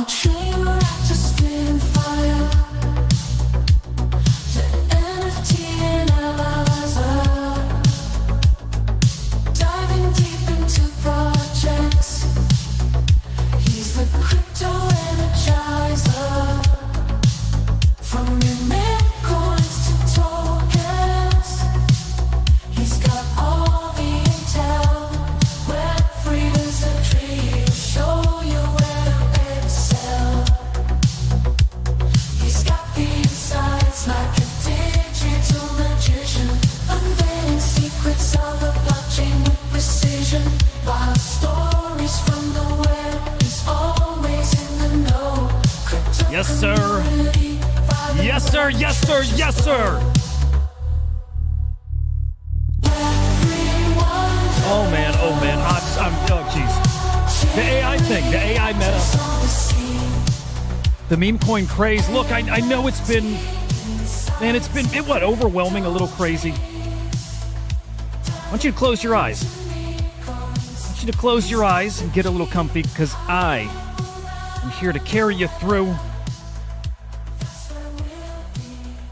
Our train reactor spitting fire. The NFT analyzer. Diving deep into projects. He's the crypto energizer. From your mint coins to tokens. He's got all the intel. Web3 is a tree. Show you where to excel. He's got the insights like a digital magician. Unveiling secrets of the blockchain with precision. Wild stories from the web. He's always in the know. Crypto Yes, sir. community, Yes, sir. Yes, sir. Yes, sir. Web3 wonder. Oh, man. Oh, man. Oh, jeez. The AI thing. The AI meta. On the scene. The meme coin craze. Look, I know it's been, man, it's been, overwhelming, a little crazy. I want you to close your eyes. I want you to close your eyes and get a little comfy because I am here to carry you through.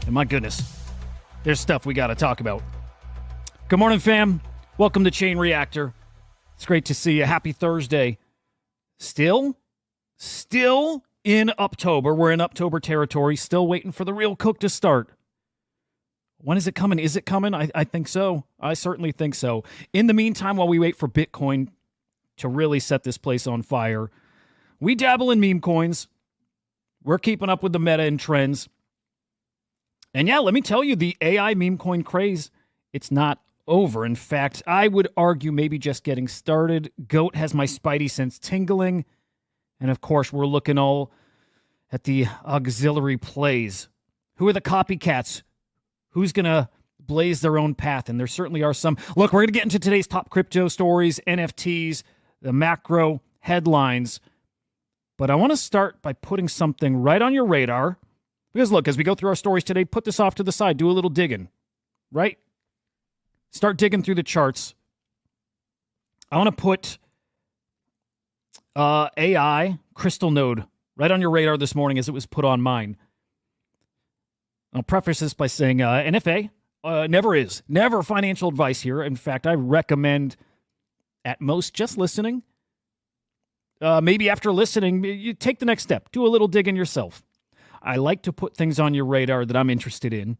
And my goodness, there's stuff we got to talk about. Good morning, fam. Welcome to Chain Reactor. It's great to see you. Happy Thursday. Still in October. We're in October territory. Still waiting for the real cook to start. When is it coming? Is it coming? I think so. I certainly think so. In the meantime, while we wait for Bitcoin to really set this place on fire, we dabble in meme coins. We're keeping up with the meta and trends. And yeah, let me tell you, the AI meme coin craze, it's not over. In fact, I would argue maybe just getting started. Goat has my spidey sense tingling. And of course, we're looking all at the auxiliary plays. Who are the copycats? Who's going to blaze their own path? And there certainly are some. Look, we're going to get into today's top crypto stories, NFTs, the macro headlines. But I want to start by putting something right on your radar. Because look, as we go through our stories today, put this off to the side. Do a little digging, right? Start digging through the charts. I want to put AI Crystal Node right on your radar this morning as it was put on mine. I'll preface this by saying NFA never financial advice here. In fact, I recommend at most just listening. Maybe after listening, you take the next step. Do a little digging yourself. I like to put things on your radar that I'm interested in.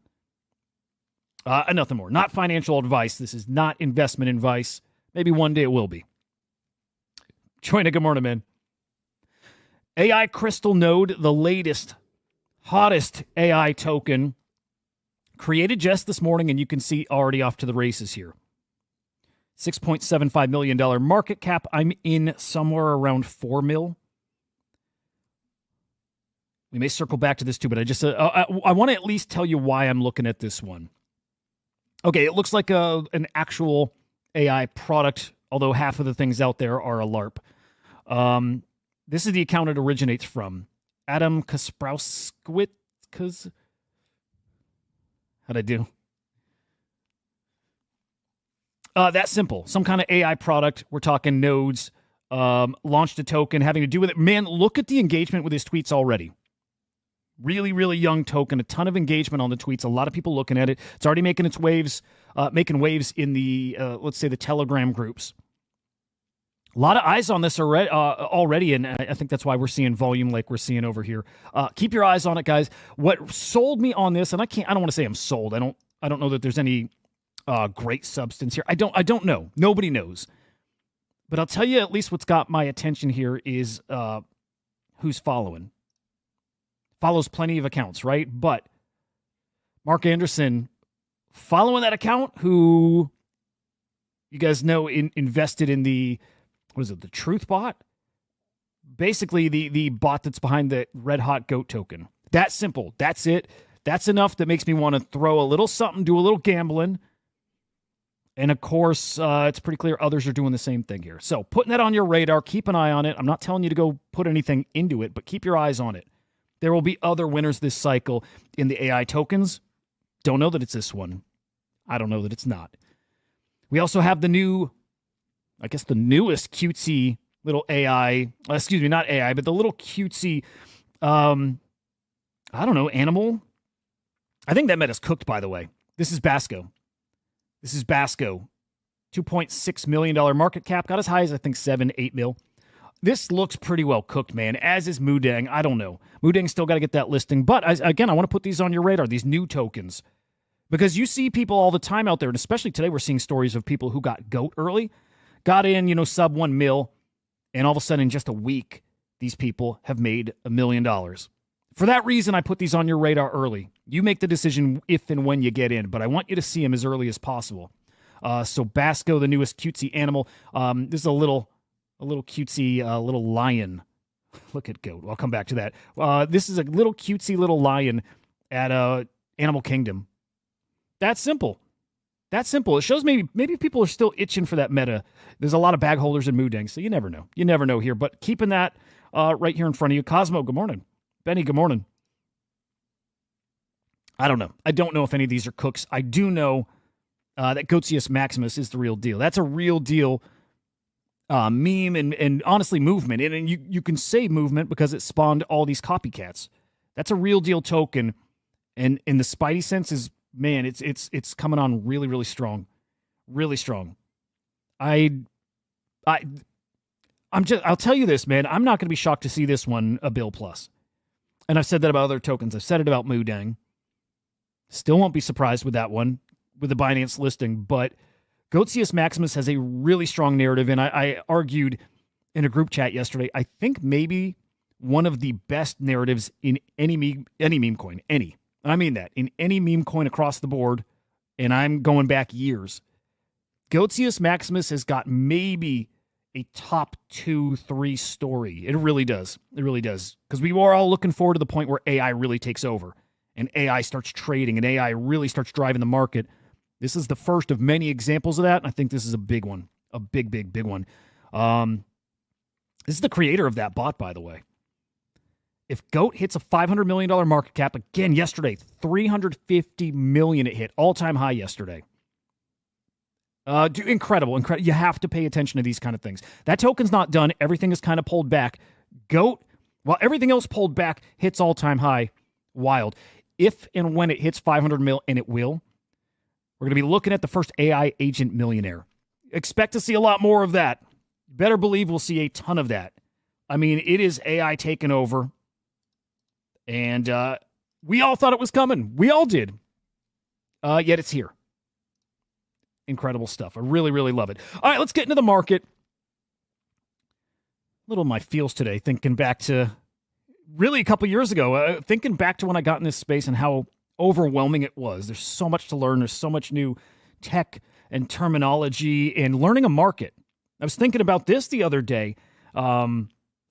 Nothing more. Not financial advice. This is not investment advice. Maybe one day it will be. Join it. Good morning, man. AI Crystal Node, the latest, hottest AI token, created just this morning, and you can see already off to the races here. $6.75 million market cap. I'm in somewhere around 4 mil. We may circle back to this too, but I want to at least tell you why I'm looking at this one. Okay, it looks like an actual AI product, although half of the things out there are a LARP. This is the account it originates from. Adam Kasprowskis. How'd I do? That's simple. Some kind of AI product. We're talking nodes. Launched a token having to do with it. Man, look at the engagement with his tweets already. Really, really young token. A ton of engagement on the tweets. A lot of people looking at it. It's already making its waves, in the let's say the Telegram groups. A lot of eyes on this already, and I think that's why we're seeing volume like we're seeing over here. Keep your eyes on it, guys. What sold me on this, and I don't want to say I'm sold. I don't know that there's any great substance here. I don't know. Nobody knows. But I'll tell you at least what's got my attention here is who's following. Follows plenty of accounts, right? But Marc Andreessen following that account, who you guys know invested in the, what is it, the Truth bot? Basically, the bot that's behind the Red Hot Goat token. That's simple. That's it. That's enough that makes me want to throw a little something, do a little gambling. And of course, it's pretty clear others are doing the same thing here. So putting that on your radar, keep an eye on it. I'm not telling you to go put anything into it, but keep your eyes on it. There will be other winners this cycle in the AI tokens. Don't know that it's this one. I don't know that it's not. We also have the newest cutesy little AI, excuse me, not AI, but the little cutesy, I don't know, animal. I think that meta's cooked, by the way. This is Basco. $2.6 million market cap. Got as high as, I think, 7-8 mil. This looks pretty well cooked, man, as is Mudang. I don't know. Mudang's still got to get that listing. But, again, I want to put these on your radar, these new tokens. Because you see people all the time out there, and especially today we're seeing stories of people who got GOAT early, got in, sub 1 mil, and all of a sudden in just a week, these people have made $1 million. For that reason, I put these on your radar early. You make the decision if and when you get in, but I want you to see them as early as possible. So Basco, the newest cutesy animal. This is a little cutesy little lion. Look at GOAT. I'll come back to that. This is a little cutesy little lion at Animal Kingdom. That's simple. It shows maybe people are still itching for that meta. There's a lot of bag holders in Mudang, so you never know. You never know here. But keeping that right here in front of you. Cosmo, good morning. Benny, good morning. I don't know. I don't know if any of these are cooks. I do know that Goatius Maximus is the real deal. That's a real deal meme and honestly movement. And you can say movement because it spawned all these copycats. That's a real deal token. And in the Spidey sense is, man, it's coming on really, really strong. Really strong. I'll tell you this, man. I'm not going to be shocked to see this one a bill plus. And I've said that about other tokens. I've said it about Mudang. Still won't be surprised with that one, with the Binance listing. But Goatius Maximus has a really strong narrative. And I argued in a group chat yesterday, I think maybe one of the best narratives in any meme coin. Any. I mean that. In any meme coin across the board. And I'm going back years. Goatius Maximus has got maybe a top 2-3 story. It really does. It really does. Because we were all looking forward to the point where AI really takes over and AI starts trading and AI really starts driving the market. This is the first of many examples of that. And I think this is a big one. A big, big, big one. This is the creator of that bot, by the way. If GOAT hits a $500 million market cap, again, yesterday, $350 million it hit. All-time high yesterday. Incredible. You have to pay attention to these kind of things. That token's not done. Everything is kind of pulled back. GOAT, while everything else pulled back, hits all-time high. Wild. If and when it hits 500 mil, and it will, we're going to be looking at the first AI agent millionaire. Expect to see a lot more of that. Better believe we'll see a ton of that. I mean, it is AI taking over. And we all thought it was coming. We all did. Yet it's here. Incredible stuff. I really, really love it. All right, let's get into the market. A little of my feels today, thinking back to really a couple years ago, thinking back to when I got in this space and how overwhelming it was. There's so much to learn. There's so much new tech and terminology and learning a market. I was thinking about this the other day. I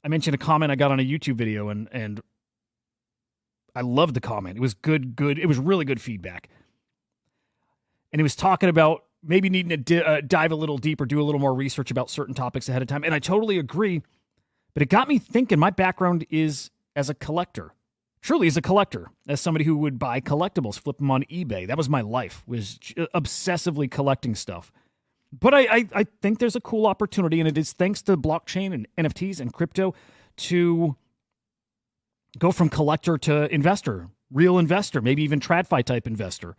mentioned a comment I got on a YouTube video, and I loved the comment. It was good. It was really good feedback. And he was talking about maybe needing to dive a little deeper, do a little more research about certain topics ahead of time. And I totally agree. But it got me thinking, my background is as a collector. Truly as a collector. As somebody who would buy collectibles, flip them on eBay. That was my life, was obsessively collecting stuff. But I think there's a cool opportunity, and it is thanks to blockchain and NFTs and crypto to go from collector to investor, real investor, maybe even TradFi type investor.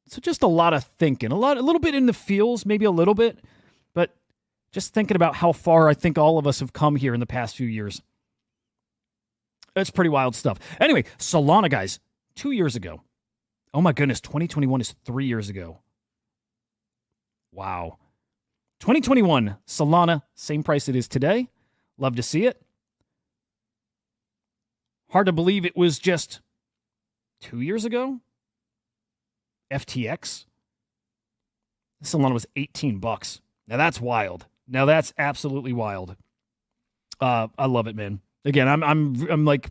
So just a lot of thinking, a little bit in the feels, maybe a little bit, but just thinking about how far I think all of us have come here in the past few years. It's pretty wild stuff. Anyway, Solana, guys, 2 years ago. Oh my goodness, 2021 is 3 years ago. Wow. 2021, Solana, same price it is today. Love to see it. Hard to believe it was just 2 years ago. FTX. Solana was $18. Now that's wild. Now that's absolutely wild. I love it, man. Again, I'm like,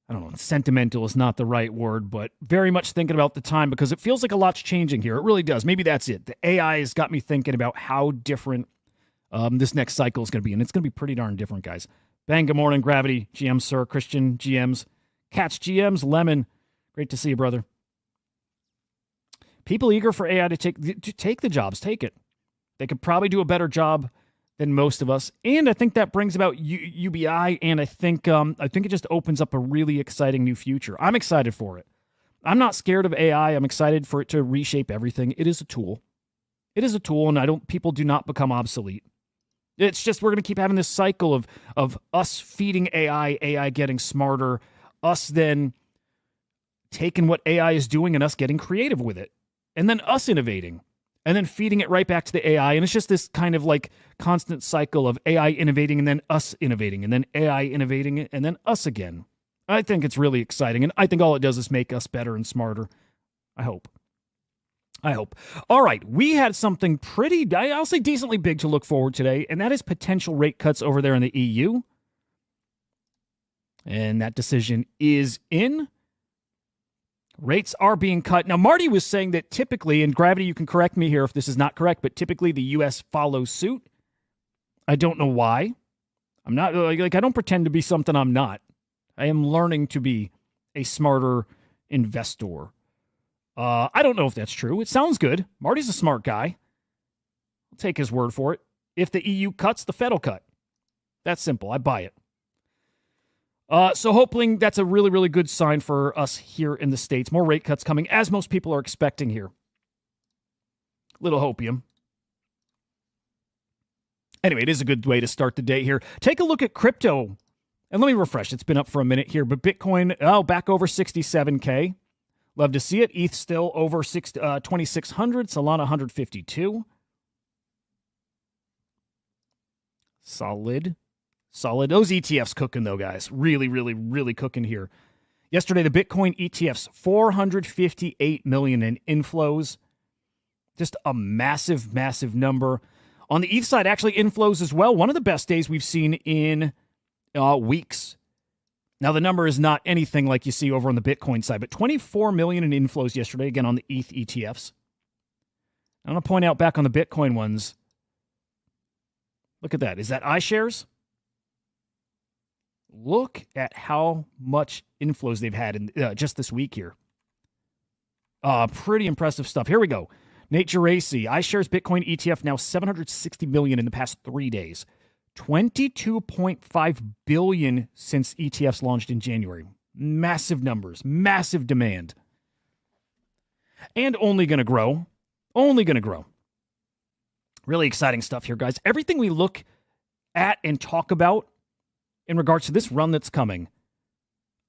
I don't know, sentimental is not the right word, but very much thinking about the time because it feels like a lot's changing here. It really does. Maybe that's it. The AI has got me thinking about how different this next cycle is going to be, and it's going to be pretty darn different, guys. Bang, good morning, Gravity, GM, Sir, Christian, GMs, Catch, GMs, Lemon. Great to see you, brother. People eager for AI to take the jobs. Take it. They could probably do a better job than most of us, and I think that brings about UBI, and I think it just opens up a really exciting new future. I'm excited for it. I'm not scared of AI. I'm excited for it to reshape everything. It is a tool. It is a tool, and people do not become obsolete. It's just we're going to keep having this cycle of us feeding AI getting smarter, us then taking what AI is doing and us getting creative with it, and then us innovating, and then feeding it right back to the AI. And it's just this kind of like constant cycle of AI innovating and then us innovating, and then AI innovating and then us again. I think it's really exciting, and I think all it does is make us better and smarter. I hope. All right, we had something pretty, I'll say decently big to look forward today, and that is potential rate cuts over there in the EU. And that decision is in. Rates are being cut. Now, Marty was saying that typically, and Gravity, you can correct me here if this is not correct, but typically the U.S. follows suit. I don't know why. I'm not, I don't pretend to be something I'm not. I am learning to be a smarter investor. I don't know if that's true. It sounds good. Marty's a smart guy. I'll take his word for it. If the EU cuts, the Fed will cut. That's simple. I buy it. So hoping that's a really, really good sign for us here in the States. More rate cuts coming, as most people are expecting here. Little hopium. Anyway, it is a good way to start the day here. Take a look at crypto. And let me refresh. It's been up for a minute here, but Bitcoin, back over 67K. Love to see it. ETH still over 2,600. Solana 152. Solid. Those ETFs cooking though, guys. Really, really, really cooking here. Yesterday, the Bitcoin ETFs, 458 million in inflows. Just a massive, massive number. On the ETH side, actually inflows as well. One of the best days we've seen in weeks. Now, the number is not anything like you see over on the Bitcoin side, but 24 million in inflows yesterday, again, on the ETH ETFs. I want to point out back on the Bitcoin ones. Look at that. Is that iShares? Look at how much inflows they've had in just this week here. Pretty impressive stuff. Here we go. Nate Geraci, iShares Bitcoin ETF now 760 million in the past 3 days. 22.5 billion since ETFs launched in January. Massive numbers, massive demand. And only going to grow. Only going to grow. Really exciting stuff here, guys. Everything we look at and talk about in regards to this run that's coming,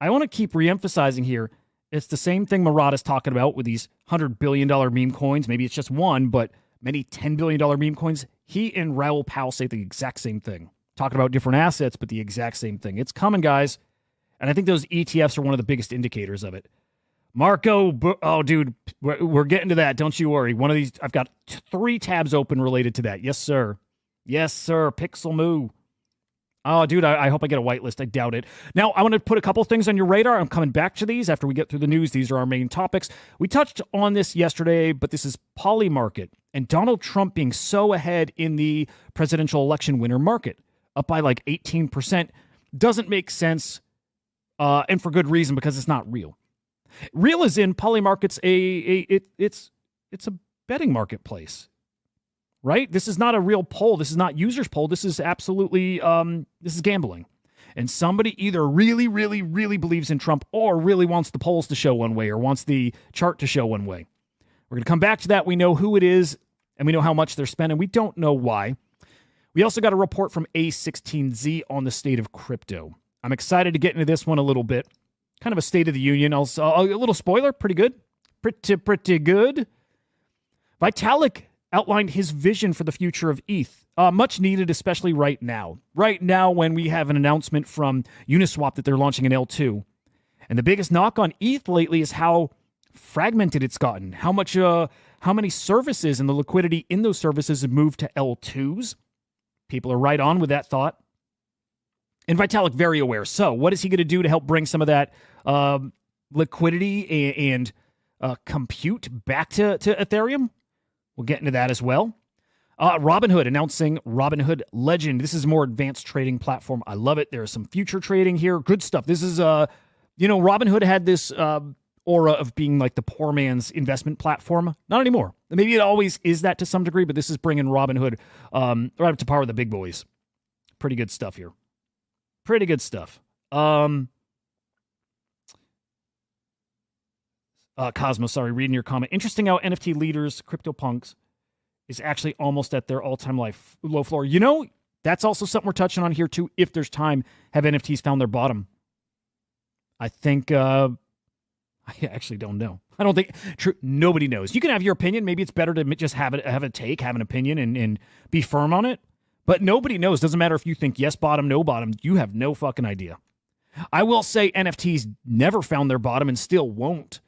I want to keep reemphasizing here. It's the same thing Murad is talking about with these $100 billion meme coins. Maybe it's just one, but many $10 billion meme coins. He and Raoul Pal say the exact same thing. Talking about different assets, but the exact same thing. It's coming, guys. And I think those ETFs are one of the biggest indicators of it. Marco, oh, dude, we're getting to that. Don't you worry. One of these, I've got 3 tabs open related to that. Yes, sir. Yes, sir. Pixel Moo. Oh, dude, I hope I get a whitelist. I doubt it. Now, I want to put a couple things on your radar. I'm coming back to these after we get through the news. These are our main topics. We touched on this yesterday, but this is Poly Market and Donald Trump being so ahead in the presidential election winner market, up by like 18%. Doesn't make sense, and for good reason, because it's not real. Real is in Poly Market's it's a betting marketplace. Right? This is not a real poll. This is not users poll. This is absolutely, this is gambling. And somebody either really, really, really believes in Trump or really wants the polls to show one way or wants the chart to show one way. We're going to come back to that. We know who it is and we know how much they're spending. We don't know why. We also got a report from A16Z on the state of crypto. I'm excited to get into this one a little bit. Kind of a state of the union. Also, a little spoiler. Pretty good. Pretty good. Vitalik outlined his vision for the future of ETH. Much needed, especially right now. Right now when we have an announcement from Uniswap that they're launching an L2. And the biggest knock on ETH lately is how fragmented it's gotten. How many services and the liquidity in those services have moved to L2s. People are right on with that thought. And Vitalik very aware. So what is he going to do to help bring some of that liquidity and compute back to Ethereum? We'll get into that as well. Robinhood announcing Robinhood Legend. This is a more advanced trading platform. I love it. There's some future trading here. Good stuff. This is, Robinhood had this aura of being like the poor man's investment platform. Not anymore. Maybe it always is that to some degree, but this is bringing Robinhood right up to par with the big boys. Pretty good stuff here. Pretty good stuff. Cosmo, sorry, reading your comment. Interesting how NFT leaders, Crypto Punks, is actually almost at their all-time low floor. You know, that's also something we're touching on here, too. If there's time, have NFTs found their bottom? I think, I actually don't know. I don't think, true, nobody knows. You can have your opinion. Maybe it's better to just have an opinion and be firm on it. But nobody knows. Doesn't matter if you think yes bottom, no bottom. You have no fucking idea. I will say NFTs never found their bottom and still won't.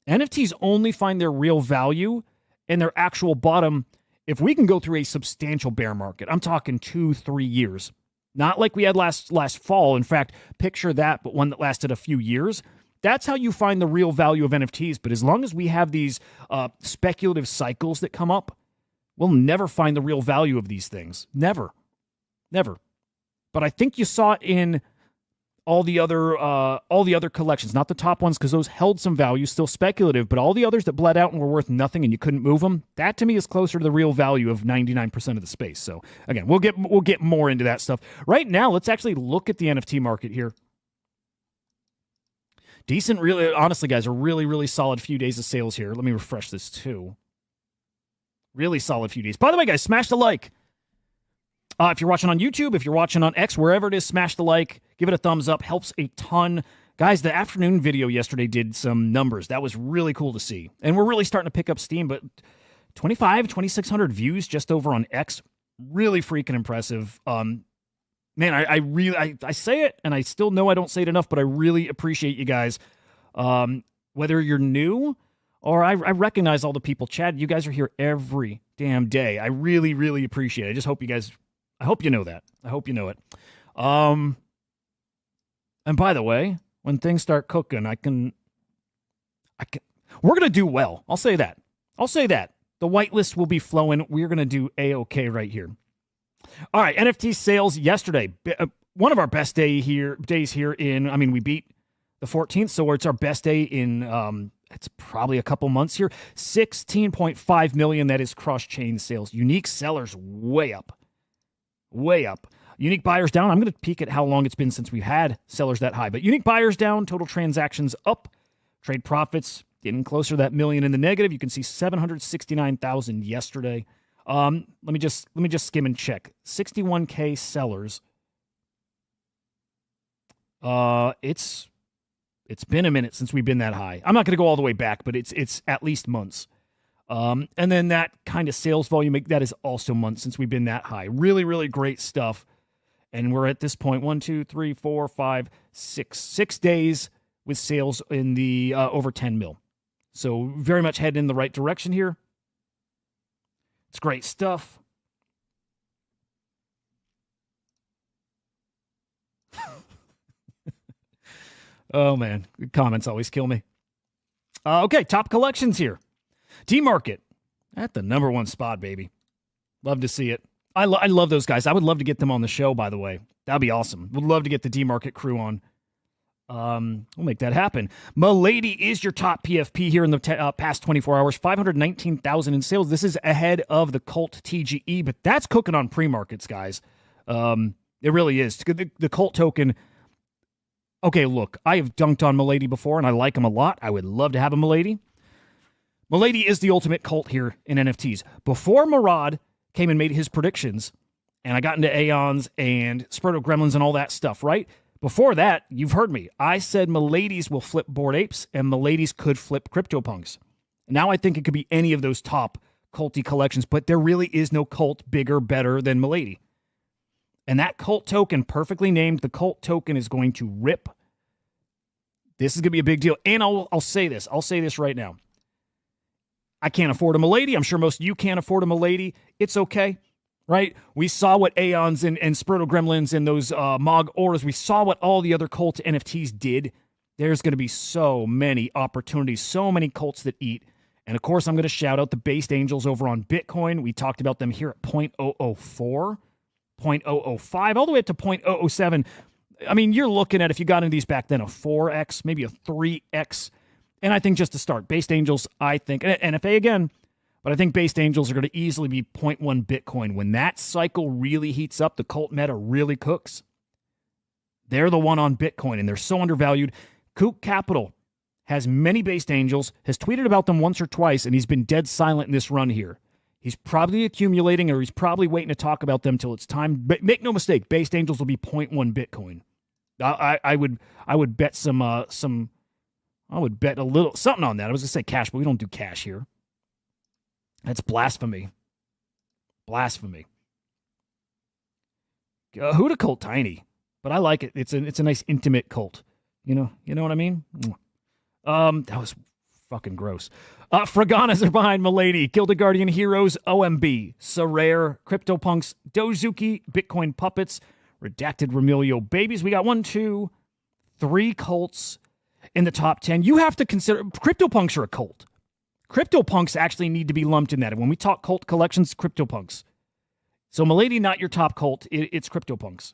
NFTs only find their real value and their actual bottom if we can go through a substantial bear market. I'm talking 2-3 years. Not like we had last fall. In fact, picture that, but one that lasted a few years. That's how you find the real value of NFTs. But as long as we have these speculative cycles that come up, we'll never find the real value of these things. Never. Never. But I think you saw it in all the other collections, not the top ones because those held some value, still speculative, but all the others that bled out and were worth nothing and you couldn't move them, that to me is closer to the real value of 99% of the space. So again, we'll get more into that stuff. Right now, let's actually look at the NFT market here. Decent, really, honestly, guys, a really, really solid few days of sales here. Let me refresh this too. Really solid few days. By the way, guys, smash the like. If you're watching on YouTube, if you're watching on X, wherever it is, smash the like, give it a thumbs up, helps a ton. Guys, the afternoon video yesterday did some numbers. That was really cool to see. And we're really starting to pick up steam, but 2,600 views just over on X, really freaking impressive. Man, I say it, and I still know I don't say it enough, but I really appreciate you guys. Whether you're new or I recognize all the people. Chad, you guys are here every damn day. I really, really appreciate it. I just hope you guys... I hope you know that. I hope you know it. And by the way, when things start cooking, we're going to do well. I'll say that. The whitelist will be flowing. We're going to do A-okay right here. All right, NFT sales yesterday. One of our best days here in, we beat the 14th, so it's our best day in, it's probably a couple months here. 16.5 million, that is cross-chain sales. Unique sellers way up. Way up. Unique buyers down. I'm going to peek at how long it's been since we've had sellers that high. But unique buyers down, total transactions up, trade profits getting closer to that million in the negative. You can see 769,000 yesterday. Let me just skim and check. 61K sellers. It's been a minute since we've been that high. I'm not going to go all the way back, but it's at least months. And then that kind of sales volume, that is also months since we've been that high. Really, really great stuff. And we're at this point, 1, 2, 3, 4, 5, 6 days with sales in the over 10 mil. So very much heading in the right direction here. It's great stuff. Oh, man. Good comments always kill me. Okay, top collections here. T-Market at the number one spot, baby. Love to see it. I love those guys. I would love to get them on the show, by the way. That'd be awesome. Would love to get the T-Market crew on. We'll make that happen. Mady is your top PFP here in the past 24 hours. 519,000 in sales. This is ahead of the Cult TGE, but that's cooking on pre-markets, guys. It really is. The Cult token... Okay, look, I have dunked on Mady before, and I like him a lot. I would love to have a Mady. Mady is the ultimate cult here in NFTs. Before Murad came and made his predictions, and I got into Aeons and Spurto Gremlins and all that stuff, right? Before that, you've heard me. I said Malady's will flip Bored Apes, and Malady's could flip Crypto Punks. Now I think it could be any of those top culty collections, but there really is no cult bigger, better than Mady. And that cult token, perfectly named, the cult token is going to rip. This is going to be a big deal. And I'll say this. I'll say this right now. I can't afford a Mady. I'm sure most of you can't afford a Mady. It's okay, right? We saw what Aeons and Spurto Gremlins and those Mog Auras, we saw what all the other cult NFTs did. There's going to be so many opportunities, so many cults that eat. And, of course, I'm going to shout out the Bas Angels over on Bitcoin. We talked about them here at 0.004. 0.005, all the way up to 0.007. I mean, you're looking at, if you got into these back then, a 4x, maybe a 3x. And I think just to start, Bas Angels, I think, and NFA again, But I think Bas Angels are going to easily be 0.1 Bitcoin. When that cycle really heats up, the cult meta really cooks. They're the one on Bitcoin, and they're so undervalued. Kook Capital has many Bas Angels, has tweeted about them once or twice, and he's been dead silent in this run here. He's probably accumulating, or he's probably waiting to talk about them till it's time. But make no mistake, Bas Angels will be 0.1 Bitcoin. I would bet I would bet a little something on that. I was gonna say cash, but we don't do cash here. That's blasphemy. Blasphemy. Hudah cult tiny, but I like it. It's a nice intimate cult. You know what I mean? That was fucking gross. Fraganas are behind Mady, Gilded Guardian Heroes, OMB, Sorare, Crypto Punks, Dozuki, Bitcoin Puppets, Redacted Remilio Babies. We got 1, 2, 3 cults in the top 10. You have to consider Crypto Punks are a cult. Crypto Punks actually need to be lumped in that. And when we talk cult collections, Crypto Punks. So Mady, not your top cult. It's Crypto Punks.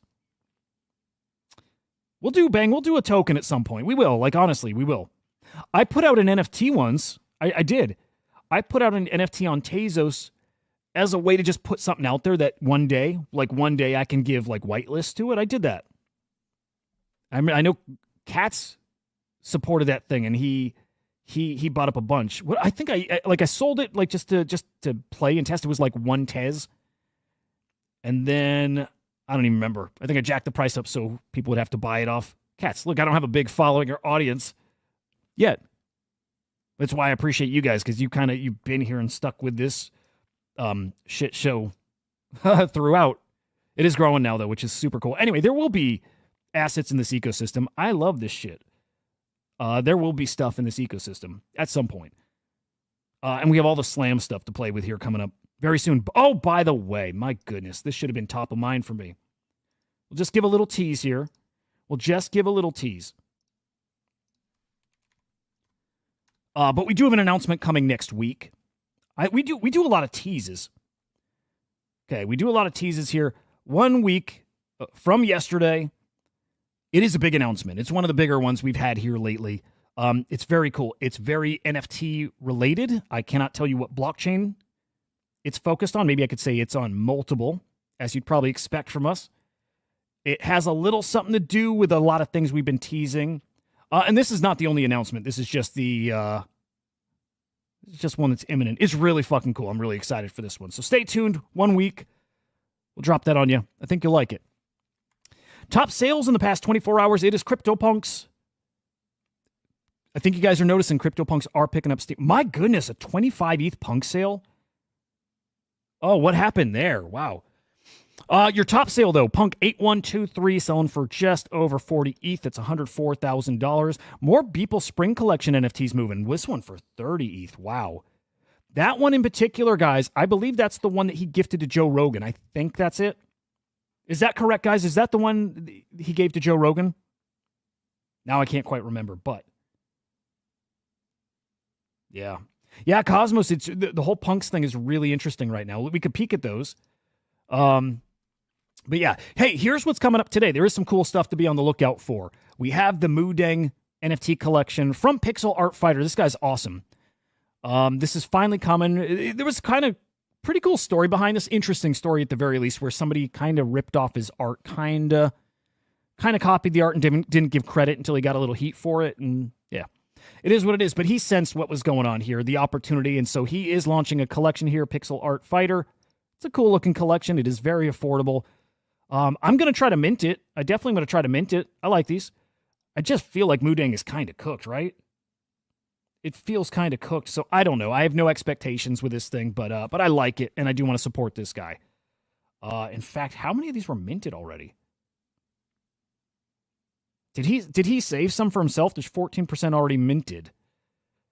We'll do a token at some point. We will. Like, honestly, we will. I put out an NFT once. I did. I put out an NFT on Tezos as a way to just put something out there that one day I can give like whitelist to it. I did that. I mean, I know Katz supported that thing, and he bought up a bunch. What I think I sold it like just to play and test. It was like 1 Tez, and then I don't even remember. I think I jacked the price up so people would have to buy it off. Katz, look, I don't have a big following or audience yet. That's why I appreciate you guys, because you've been here and stuck with this shit show throughout. It is growing now though, which is super cool. Anyway, there will be assets in this ecosystem. I love this shit. There will be stuff in this ecosystem at some point. And we have all the Slam stuff to play with here coming up very soon. Oh, by the way, my goodness, this should have been top of mind for me. We'll just give a little tease here. But we do have an announcement coming next week. We do a lot of teases. Okay, we do a lot of teases here. 1 week from yesterday, it is a big announcement. It's one of the bigger ones we've had here lately. It's very cool. It's very NFT related. I cannot tell you what blockchain it's focused on. Maybe I could say it's on multiple, as you'd probably expect from us. It has a little something to do with a lot of things we've been teasing. And this is not the only announcement. This is just it's just one that's imminent. It's really fucking cool. I'm really excited for this one. So stay tuned. 1 week. We'll drop that on you. I think you'll like it. Top sales in the past 24 hours. It is Crypto Punks. I think you guys are noticing Crypto Punks are picking up steam. My goodness, a 25 ETH punk sale. Oh, what happened there? Wow. Your top sale, though, Punk 8123 selling for just over 40 ETH. That's $104,000. More Beeple Spring Collection NFTs moving. This one for 30 ETH. Wow. That one in particular, guys, I believe that's the one that he gifted to Joe Rogan. I think that's it. Is that correct, guys? Is that the one he gave to Joe Rogan? Now I can't quite remember, but yeah. Yeah, Cosmos, it's the whole Punks thing is really interesting right now. We could peek at those. But yeah, hey, here's what's coming up today. There is some cool stuff to be on the lookout for. We have the Mudeng NFT collection from Pixel Art Fighter. This guy's awesome. This is finally coming. There was kind of pretty cool story behind this. Interesting story at the very least, where somebody kind of ripped off his art, kind of copied the art and didn't give credit until he got a little heat for it. And yeah, it is what it is. But he sensed what was going on here, the opportunity. And so he is launching a collection here, Pixel Art Fighter. It's a cool looking collection. It is very affordable. I'm going to try to mint it. I definitely going to try to mint it. I like these. I just feel like Mudeng is kind of cooked, right? It feels kind of cooked. So I don't know. I have no expectations with this thing, but I like it, and I do want to support this guy. In fact, how many of these were minted already? Did he save some for himself? There's 14% already minted.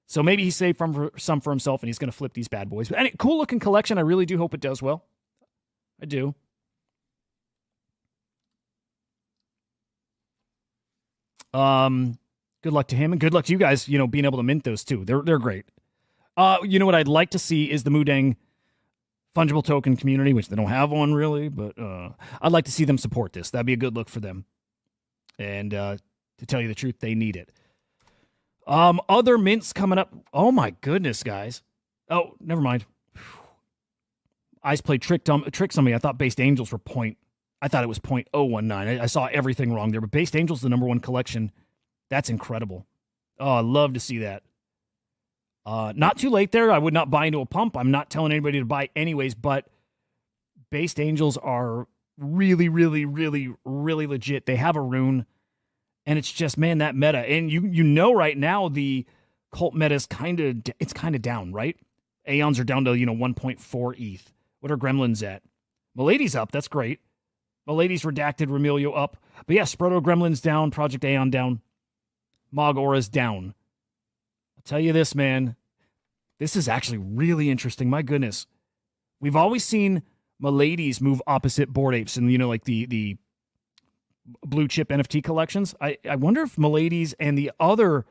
So maybe he saved some for himself, and he's going to flip these bad boys. But anyway, cool looking collection. I really do hope it does well. I do. Good luck to him, and good luck to you guys, being able to mint those too. They're great. You know what I'd like to see is the Mudeng fungible token community, which they don't have one really, but I'd like to see them support this. That'd be a good look for them. And to tell you the truth, they need it. Other mints coming up. Oh my goodness, guys. Oh, never mind. Eyes played tricks on me. I thought Based Angels were I thought it was 0.019. I saw everything wrong there, but Based Angels, the number one collection. That's incredible. Oh, I love to see that. Not too late there. I would not buy into a pump. I'm not telling anybody to buy anyways, but Based Angels are really, really, really, really legit. They have a rune, and it's just, man, that meta. And you know right now the cult meta is kind of down, right? Aeons are down to 1.4 ETH. What are Gremlins at? Milady's up. That's great. Milady's redacted. Remilio up. But yeah, Sproto Gremlins down. Project Aeon down. Mog Aura's down. I'll tell you this, man. This is actually really interesting. My goodness. We've always seen Milady's move opposite Bored Apes and, like the blue chip NFT collections. I wonder if Milady's and the other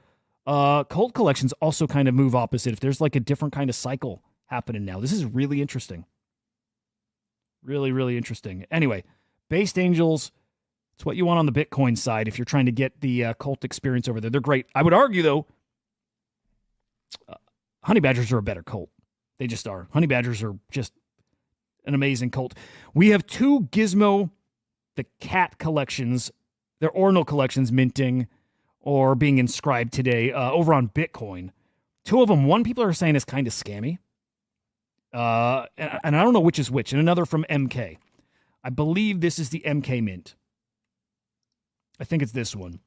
cult collections also kind of move opposite, if there's like a different kind of cycle happening now. This is really interesting. Really, really interesting. Anyway, Based Angels, it's what you want on the Bitcoin side if you're trying to get the cult experience over there. They're great. I would argue, though, Honey Badgers are a better cult. They just are. Honey Badgers are just an amazing cult. We have two Gizmo, the cat collections, their ordinal collections minting or being inscribed today over on Bitcoin. Two of them, one people are saying is kind of scammy. And I don't know which is which. And another from MK. I believe this is the MK mint. I think it's this one.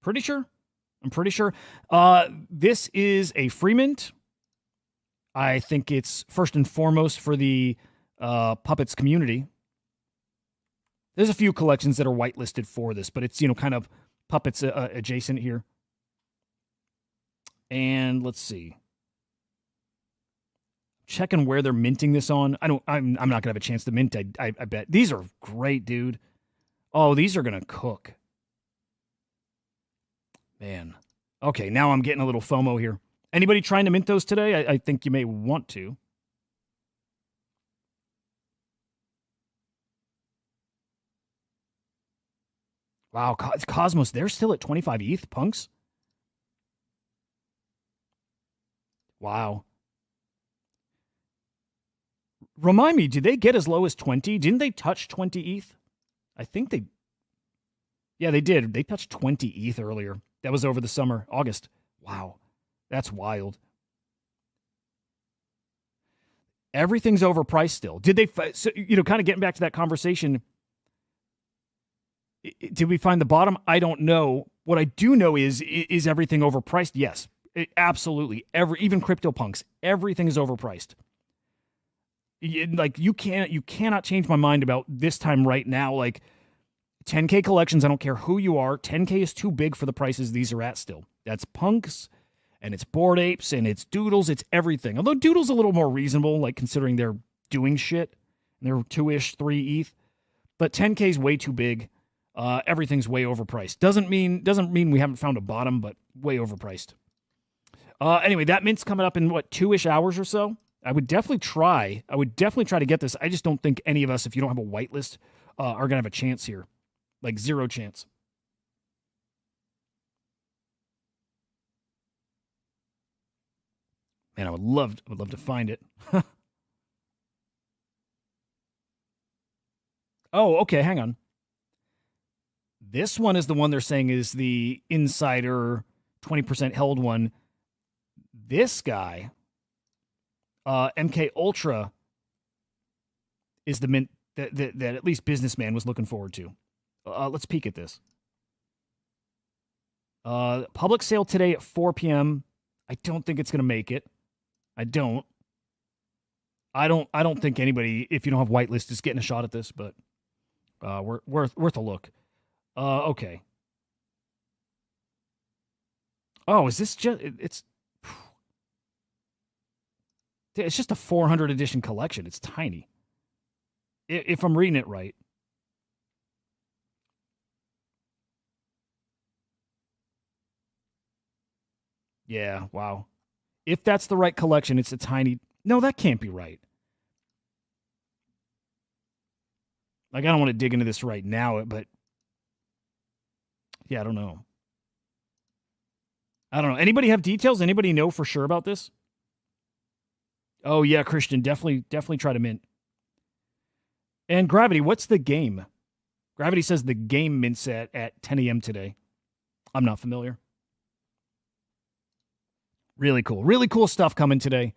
Pretty sure. I'm pretty sure. This is a free mint. I think it's first and foremost for the Puppets community. There's a few collections that are whitelisted for this, but it's, kind of Puppets adjacent here. And let's see. Checking where they're minting this on. I'm not gonna have a chance to mint. I bet these are great, dude. Oh, these are gonna cook. Man. Okay, now I'm getting a little FOMO here. Anybody trying to mint those today? I think you may want to. Wow, Cosmos, they're still at 25 ETH, punks? Wow. Remind me, did they get as low as 20? Didn't they touch 20 ETH? I think they... Yeah, they did. They touched 20 ETH earlier. That was over the summer, August. Wow. That's wild. Everything's overpriced still. Did they... So, kind of getting back to that conversation... Did we find the bottom? I don't know. What I do know is everything overpriced? Yes, absolutely. Even Crypto Punks, everything is overpriced. You cannot change my mind about this time right now. Like 10K collections, I don't care who you are. 10K is too big for the prices these are at still. That's Punks, and it's Bored Apes, and it's Doodles, it's everything. Although Doodle's a little more reasonable, like considering they're doing shit, and they're 2-ish, 3 ETH. But 10K is way too big. Everything's way overpriced. Doesn't mean we haven't found a bottom, but way overpriced. Anyway, that mint's coming up in 2-ish hours or so. I would definitely try to get this. I just don't think any of us, if you don't have a whitelist, are gonna have a chance here. Like zero chance. Man, I would love to find it. Oh, okay, hang on. This one is the one they're saying is the insider 20% held one. This guy, MK Ultra, is the mint that at least Businessman was looking forward to. Let's peek at this. Public sale today at 4 p.m. I don't think it's going to make it. I don't think anybody, if you don't have whitelist, is getting a shot at this, but worth a look. Okay. Oh, is this just... It's just a 400 edition collection. It's tiny. If I'm reading it right. Yeah, wow. If that's the right collection, it's a tiny... No, that can't be right. Like, I don't want to dig into this right now, but... Yeah, I don't know. Anybody have details? Anybody know for sure about this? Oh yeah, Christian, definitely try to mint. And Gravity, what's the game? Gravity says the game mints at 10 a.m. today. I'm not familiar. Really cool. Really cool stuff coming today.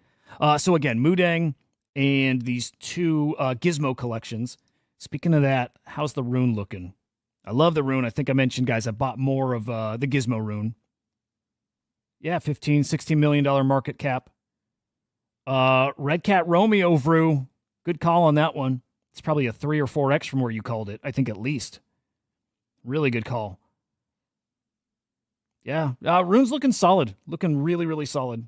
So again, Mudang and these two Gizmo collections. Speaking of that, how's the rune looking? I love the rune. I think I mentioned, guys, I bought more of the Gizmo rune. Yeah, $16 million market cap. Red Cat Romeo, Vrew. Good call on that one. It's probably a 3 or 4x from where you called it. I think at least. Really good call. Yeah, rune's looking solid. Looking really, really solid.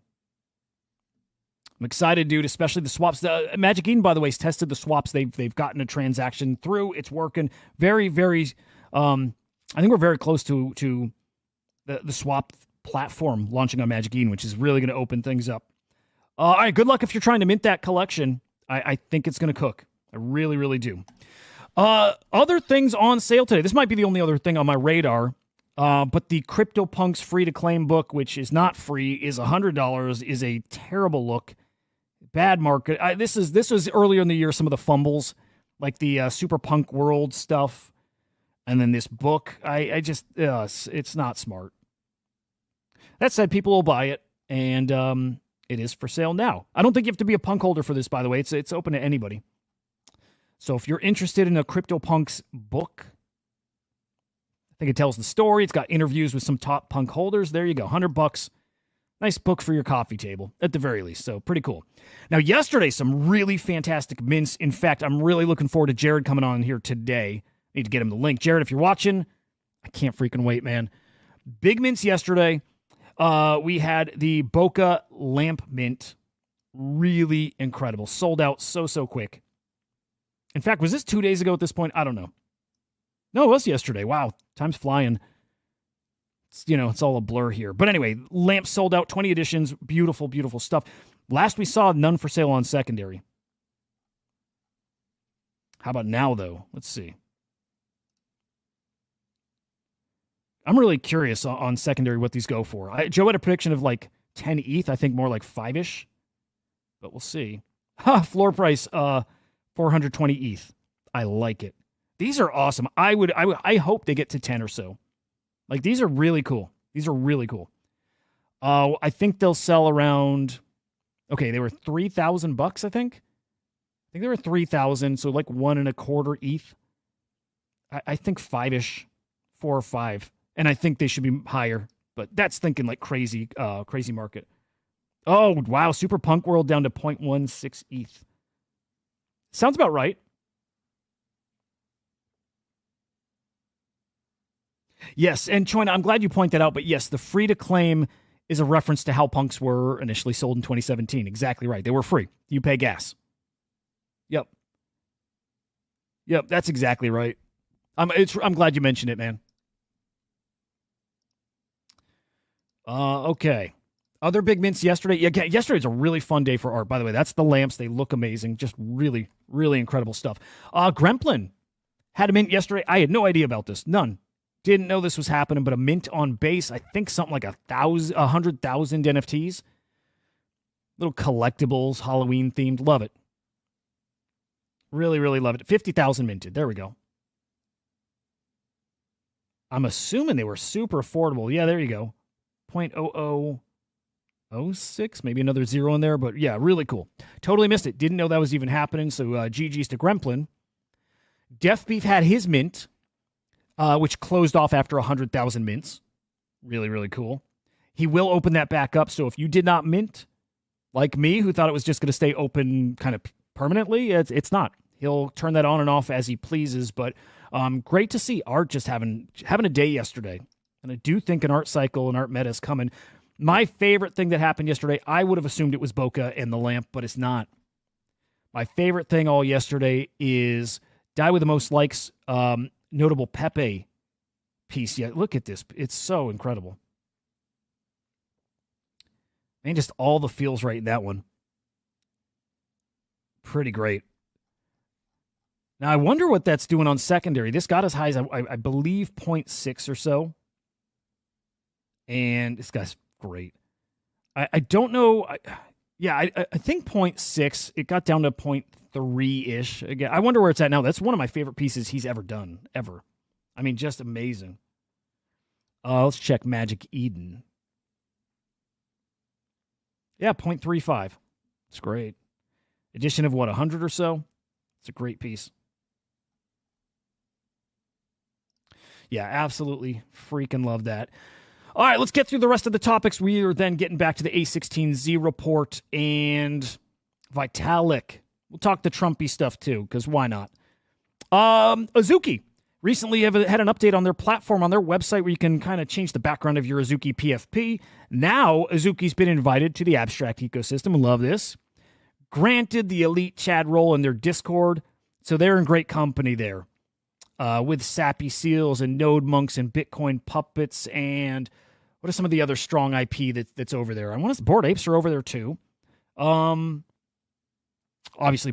I'm excited, dude, especially the swaps. Magic Eden, by the way, has tested the swaps. They've gotten a transaction through. It's working. Very, very, I think we're very close to the swap platform launching on Magic Eden, which is really going to open things up. All right, good luck if you're trying to mint that collection. I think it's going to cook. I really, really do. Other things on sale today. This might be the only other thing on my radar. But the Crypto Punks free to claim book, which is not free, is $100, is a terrible look. Bad market. This was earlier in the year, some of the fumbles, like the Super Punk World stuff. And then this book, it's not smart. That said, people will buy it, and it is for sale now. I don't think you have to be a punk holder for this, by the way. It's open to anybody. So if you're interested in a Crypto Punks book, I think it tells the story. It's got interviews with some top punk holders. There you go, $100. Nice book for your coffee table, at the very least. So pretty cool. Now, yesterday, some really fantastic mints. In fact, I'm really looking forward to Jared coming on here today. Need to get him the link. Jared, if you're watching, I can't freaking wait, man. Big mints yesterday. We had the Boca Lamp Mint. Really incredible. Sold out so quick. In fact, was this 2 days ago at this point? I don't know. No, it was yesterday. Wow, time's flying. It's all a blur here. But anyway, lamp sold out, 20 editions. Beautiful, beautiful stuff. Last we saw, none for sale on secondary. How about now, though? Let's see. I'm really curious on secondary what these go for. Joe had a prediction of like 10 ETH. I think more like 5-ish. But we'll see. Floor price, 420 ETH. I like it. These are awesome. I hope they get to 10 or so. Like, these are really cool. These are really cool. I think they'll sell around, okay, they were $3,000, I think. I think they were 3,000, so like 1.25 ETH. I think 5-ish, 4 or 5. And I think they should be higher, but that's thinking like crazy market. Oh, wow, Super Punk World down to 0.16 ETH. Sounds about right. Yes, and Choina, I'm glad you pointed that out, but yes, the free to claim is a reference to how punks were initially sold in 2017. Exactly right. They were free. You pay gas. Yep, that's exactly right. I'm glad you mentioned it, man. Okay. Other big mints yesterday. Yeah, yesterday's a really fun day for art. By the way, that's the lamps. They look amazing. Just really, really incredible stuff. Gremplin had a mint yesterday. I had no idea about this. None. Didn't know this was happening, but a mint on base. I think something like 100,000 NFTs. Little collectibles, Halloween themed. Love it. Really, really love it. 50,000 minted. There we go. I'm assuming they were super affordable. Yeah, there you go. 0.0006, maybe another zero in there, but yeah, really cool. Totally missed it. Didn't know that was even happening, so GG's to Gremplin. Def Beef had his mint, which closed off after 100,000 mints. Really, really cool. He will open that back up, so if you did not mint, like me, who thought it was just going to stay open kind of permanently, it's not. He'll turn that on and off as he pleases, but great to see Art just having a day yesterday. And I do think an art cycle and art meta is coming. My favorite thing that happened yesterday, I would have assumed it was Boca and the lamp, but it's not. My favorite thing all yesterday is Die with the Most Likes, notable Pepe piece. Yeah, look at this. It's so incredible. And just all the feels right in that one. Pretty great. Now, I wonder what that's doing on secondary. This got as high as, I believe, 0.6 or so. And this guy's great. I don't know. Yeah, I think 0.6. It got down to 0.3-ish. Again, I wonder where it's at now. That's one of my favorite pieces he's ever done, ever. I mean, just amazing. Let's check Magic Eden. Yeah, 0.35. It's great. Edition of what, 100 or so? It's a great piece. Yeah, absolutely freaking love that. All right, let's get through the rest of the topics. We are then getting back to the A16Z report and Vitalik. We'll talk the Trumpy stuff too, because why not? Azuki recently had an update on their platform, on their website, where you can kind of change the background of your Azuki PFP. Now, Azuki's been invited to the abstract ecosystem. Love this. Granted the elite Chad role in their Discord, so they're in great company there. With Sappy Seals and Node Monks and Bitcoin Puppets and what are some of the other strong IP that's over there? I want to Bored Apes are over there too. Obviously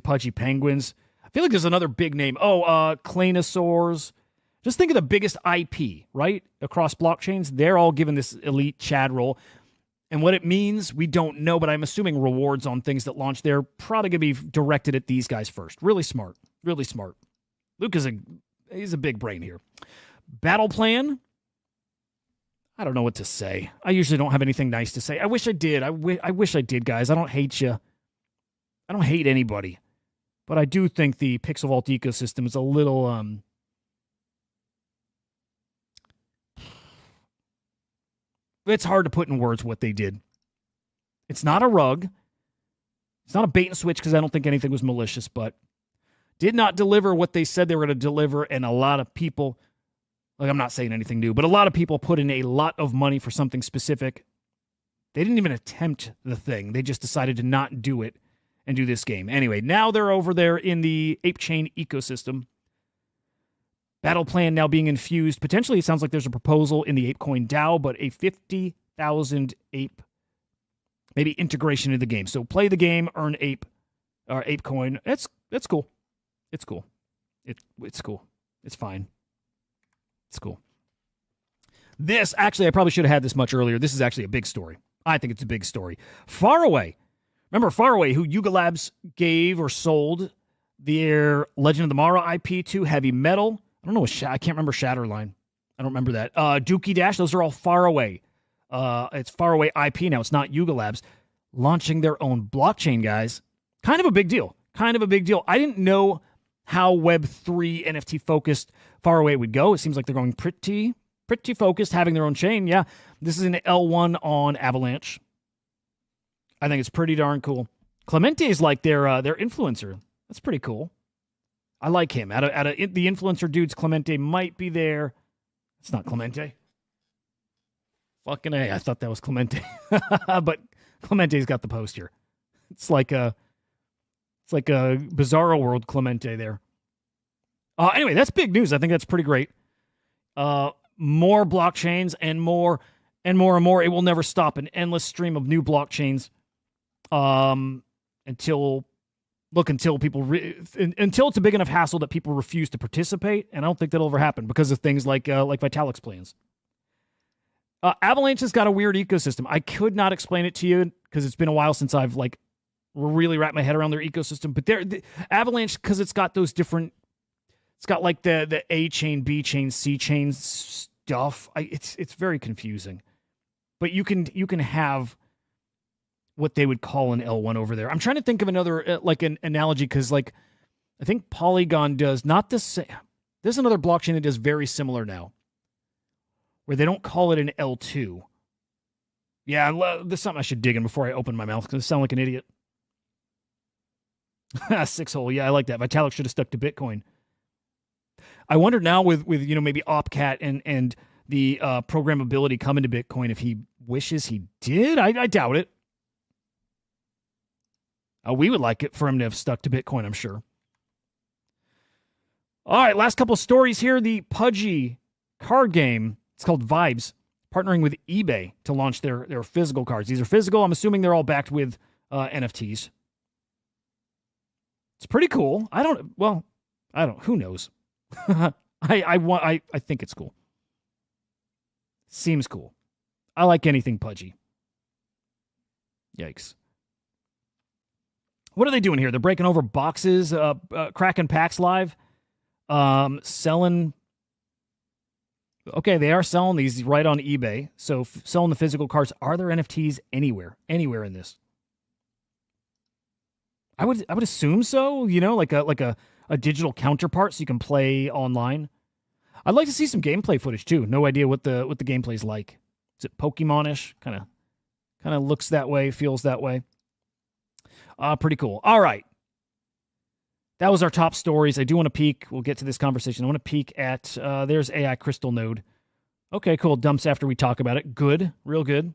Pudgy Penguins. I feel like there's another big name. Claynosaurs. Just think of the biggest IP, right? Across blockchains. They're all given this elite Chad role. And what it means, we don't know, but I'm assuming rewards on things that launch there probably going to be directed at these guys first. Really smart. Really smart. Luke he's a big brain here. Battle plan. I don't know what to say. I usually don't have anything nice to say. I wish I did. I wish I did, guys. I don't hate you. I don't hate anybody. But I do think the Pixel Vault ecosystem is a little... It's hard to put in words what they did. It's not a rug. It's not a bait and switch because I don't think anything was malicious, but did not deliver what they said they were going to deliver, and a lot of people, like I'm not saying anything new, but a lot of people put in a lot of money for something specific. They didn't even attempt the thing. They just decided to not do it and do this game. Anyway, now they're over there in the Ape Chain ecosystem. Battle plan now being infused. Potentially, it sounds like there's a proposal in the ApeCoin DAO, but a 50,000 ape, maybe integration into the game. So play the game, earn ape or ApeCoin. That's cool. It's cool. It's cool. It's fine. It's cool. This, actually, I probably should have had this much earlier. This is actually a big story. I think it's a big story. Faraway. Remember Faraway, who Yuga Labs gave or sold their Legend of the Mara IP to, Heavy Metal. I don't know I can't remember Shatterline. I don't remember that. Dookie Dash, those are all Faraway. It's Faraway IP now. It's not Yuga Labs. Launching their own blockchain, guys. Kind of a big deal. Kind of a big deal. I didn't know how Web3 NFT focused Faraway would go. It seems like they're going pretty focused, having their own chain. Yeah, this is an L1 on Avalanche. I think it's pretty darn cool. Clemente is like their influencer. That's pretty cool. I like him. Out of the influencer dudes, Clemente might be there. It's not Clemente. Fucking A. I thought that was Clemente. But Clemente's got the post here. It's like a Bizarro World Clemente there. Anyway, that's big news. I think that's pretty great. More blockchains and more and more and more. It will never stop. An endless stream of new blockchains until people until it's a big enough hassle that people refuse to participate. And I don't think that'll ever happen because of things like Vitalik's plans. Avalanche has got a weird ecosystem. I could not explain it to you because it's been a while since I've really wrapped my head around their ecosystem. But the Avalanche, because it's got those different, it's got like the A chain, B chain, C chain stuff. It's very confusing. But you can have what they would call an L1 over there. I'm trying to think of another an analogy because I think Polygon does not the same. There's another blockchain that does very similar now, where they don't call it an L2. Yeah, there's something I should dig in before I open my mouth because I sound like an idiot. 6-hole. Yeah, I like that. Vitalik should have stuck to Bitcoin. I wonder now with maybe OpCat and the programmability coming to Bitcoin if he wishes he did. I doubt it. We would like it for him to have stuck to Bitcoin, I'm sure. All right, last couple of stories here. The Pudgy card game, it's called Vibes, partnering with eBay to launch their physical cards. These are physical. I'm assuming they're all backed with NFTs. It's pretty cool. Who knows? I think it's cool. Seems cool. I like anything Pudgy. Yikes. What are they doing here? They're breaking over boxes, cracking packs live, selling. Okay, they are selling these right on eBay. So selling the physical cards. Are there NFTs anywhere in this? I would assume so. You know, like a digital counterpart so you can play online. I'd like to see some gameplay footage too. No idea what the gameplay's like. Is it Pokemon-ish? Kind of looks that way, feels that way. Pretty cool. All right. That was our top stories. I do want to peek. We'll get to this conversation. I want to peek at, there's AI Crystal Node. Okay, cool. Dumps after we talk about it. Good. Real good.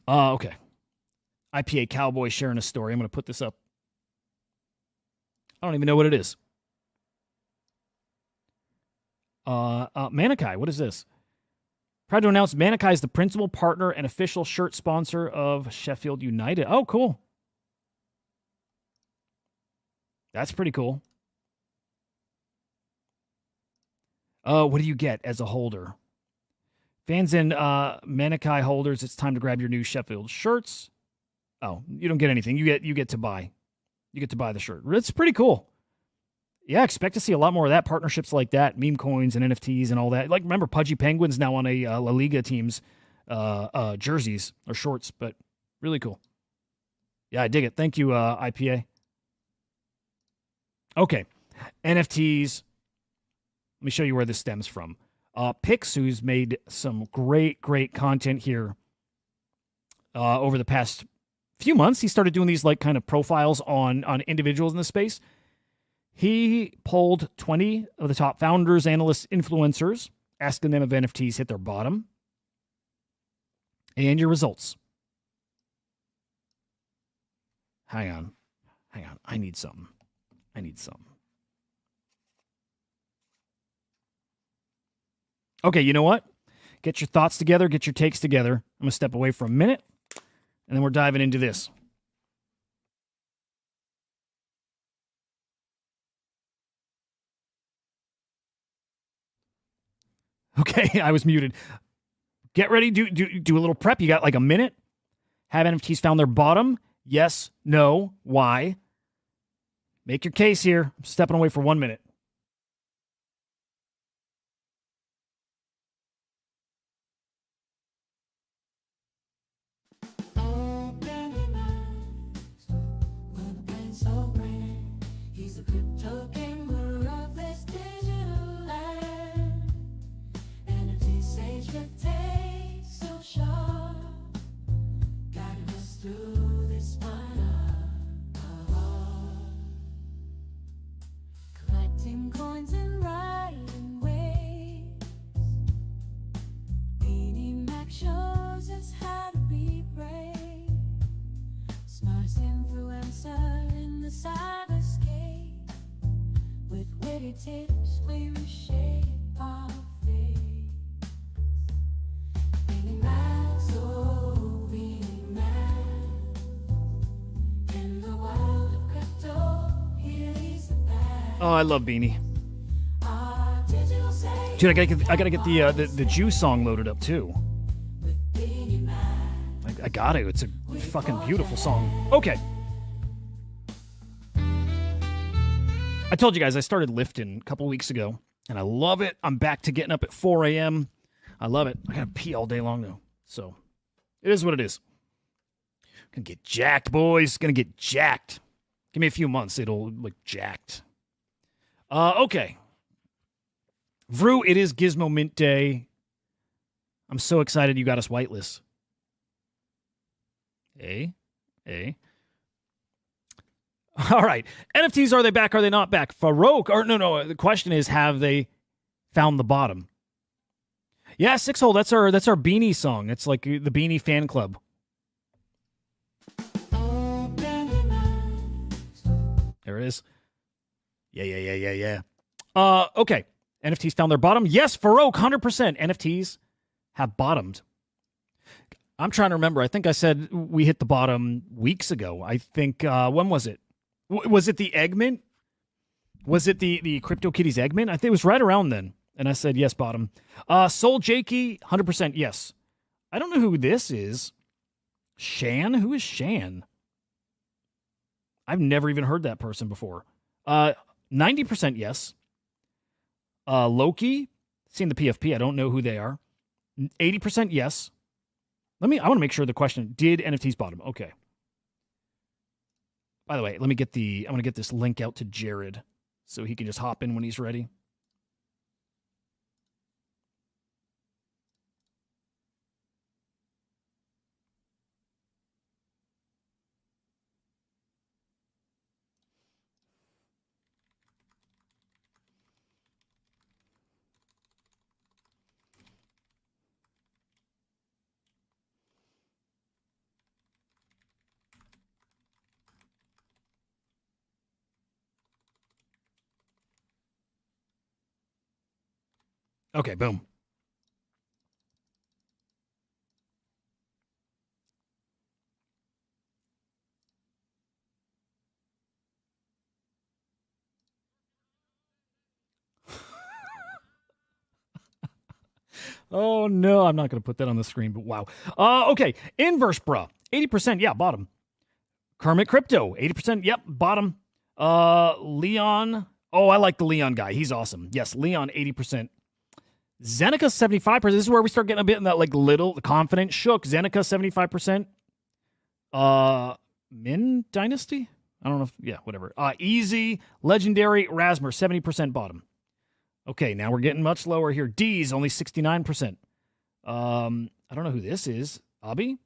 Okay. IPA Cowboy sharing a story. I'm going to put this up. I don't even know what it is. Manakai, what is this? Proud to announce Manakai is the principal partner and official shirt sponsor of Sheffield United. Oh, cool. That's pretty cool. What do you get as a holder? Fans and Manakai holders, it's time to grab your new Sheffield shirts. Oh, you don't get anything. You get to buy. You get to buy the shirt. It's pretty cool. Yeah, expect to see a lot more of that. Partnerships like that, meme coins and NFTs and all that. Like, remember, Pudgy Penguins now on a La Liga team's jerseys or shorts, but really cool. Yeah, I dig it. Thank you, IPA. Okay, NFTs. Let me show you where this stems from. Pix, who's made some great content here over the past few months. He started doing these like kind of profiles on individuals in the space. He polled 20 of the top founders, analysts, influencers, asking them if NFTs hit their bottom. And your results. Hang on. I need something. Okay, you know what? Get your thoughts together. Get your takes together. I'm going to step away for a minute, and then we're diving into this. Okay, I was muted. Get ready. Do a little prep. You got like a minute. Have NFTs found their bottom? Yes, no, why? Make your case here. I'm stepping away for 1 minute. Coins and riding waves. Beanie Mac shows us how to be brave. Smart influencer in the cyberscape. With witty tips, we reshape our fate. Beanie Mac, oh Beanie Mac. In the world of crypto, he leads the pack. Oh, I love Beanie. Dude, I gotta get the Jew song loaded up too. I got to. It's a fucking beautiful song. Okay. I told you guys I started lifting a couple weeks ago, and I love it. I'm back to getting up at 4 a.m. I love it. I gotta pee all day long though, so it is what it is. Gonna get jacked, boys. Gonna get jacked. Give me a few months, it'll look jacked. Okay. Vrew, it is Gizmo Mint Day. I'm so excited you got us whitelist. Hey. All right. NFTs, are they back? Are they not back? Farouk, or no. The question is, have they found the bottom? Yeah, Sixhole, that's our Beanie song. It's like the Beanie fan club. There it is. Yeah. Okay. NFTs found their bottom. Yes, Farouk, 100%. NFTs have bottomed. I'm trying to remember. I think I said we hit the bottom weeks ago. I think, when was it? Was it the Eggman? Was it the CryptoKitties Eggman? I think it was right around then. And I said, yes, bottom. Soul Jakey, 100% yes. I don't know who this is. Shan? Who is Shan? I've never even heard that person before. 90% yes. Loki, seen the PFP. I don't know who they are. 80% yes. I want to make sure the question, did NFTs bottom? Okay. By the way, I'm going to get this link out to Jared so he can just hop in when he's ready. Okay, boom. Oh, no, I'm not going to put that on the screen, but wow. Okay, Inverse, bruh. 80%, yeah, bottom. Kermit Crypto, 80%, yep, bottom. Leon, oh, I like the Leon guy. He's awesome. Yes, Leon, 80%. Zeneca, 75%. This is where we start getting a bit in that like little confident shook. Zeneca, 75%. Min Dynasty? I don't know if, yeah, whatever. Easy, Legendary, Rasmer, 70% bottom. Okay, now we're getting much lower here. D's, only 69%. I don't know who this is. Abi?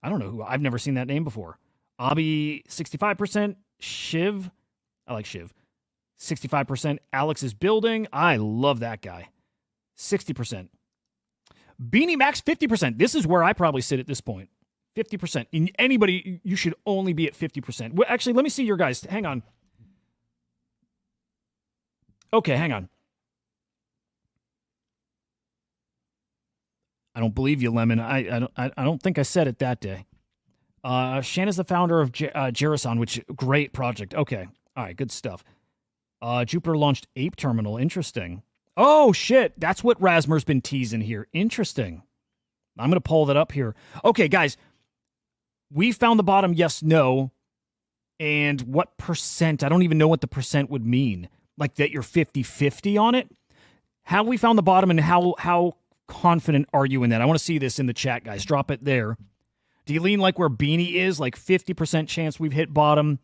I don't know who. I've never seen that name before. Abi, 65%. Shiv, I like Shiv. 65%. Alex is building. I love that guy. 60%. Beanie Max, 50%. This is where I probably sit at this point. 50%. In anybody, you should only be at 50%. Well, actually, let me see your guys. Hang on. Okay, hang on. I don't believe you, Lemon. I don't think I said it that day. Shan is the founder of Jerison, which great project. Okay. All right, good stuff. Jupiter launched Ape Terminal. Interesting. Oh, shit. That's what Rasmer's been teasing here. Interesting. I'm going to pull that up here. Okay, guys. We found the bottom, yes, no. And what percent? I don't even know what the percent would mean. Like that you're 50-50 on it? How we found the bottom and how confident are you in that? I want to see this in the chat, guys. Drop it there. Do you lean like where Beanie is? Like 50% chance we've hit bottom.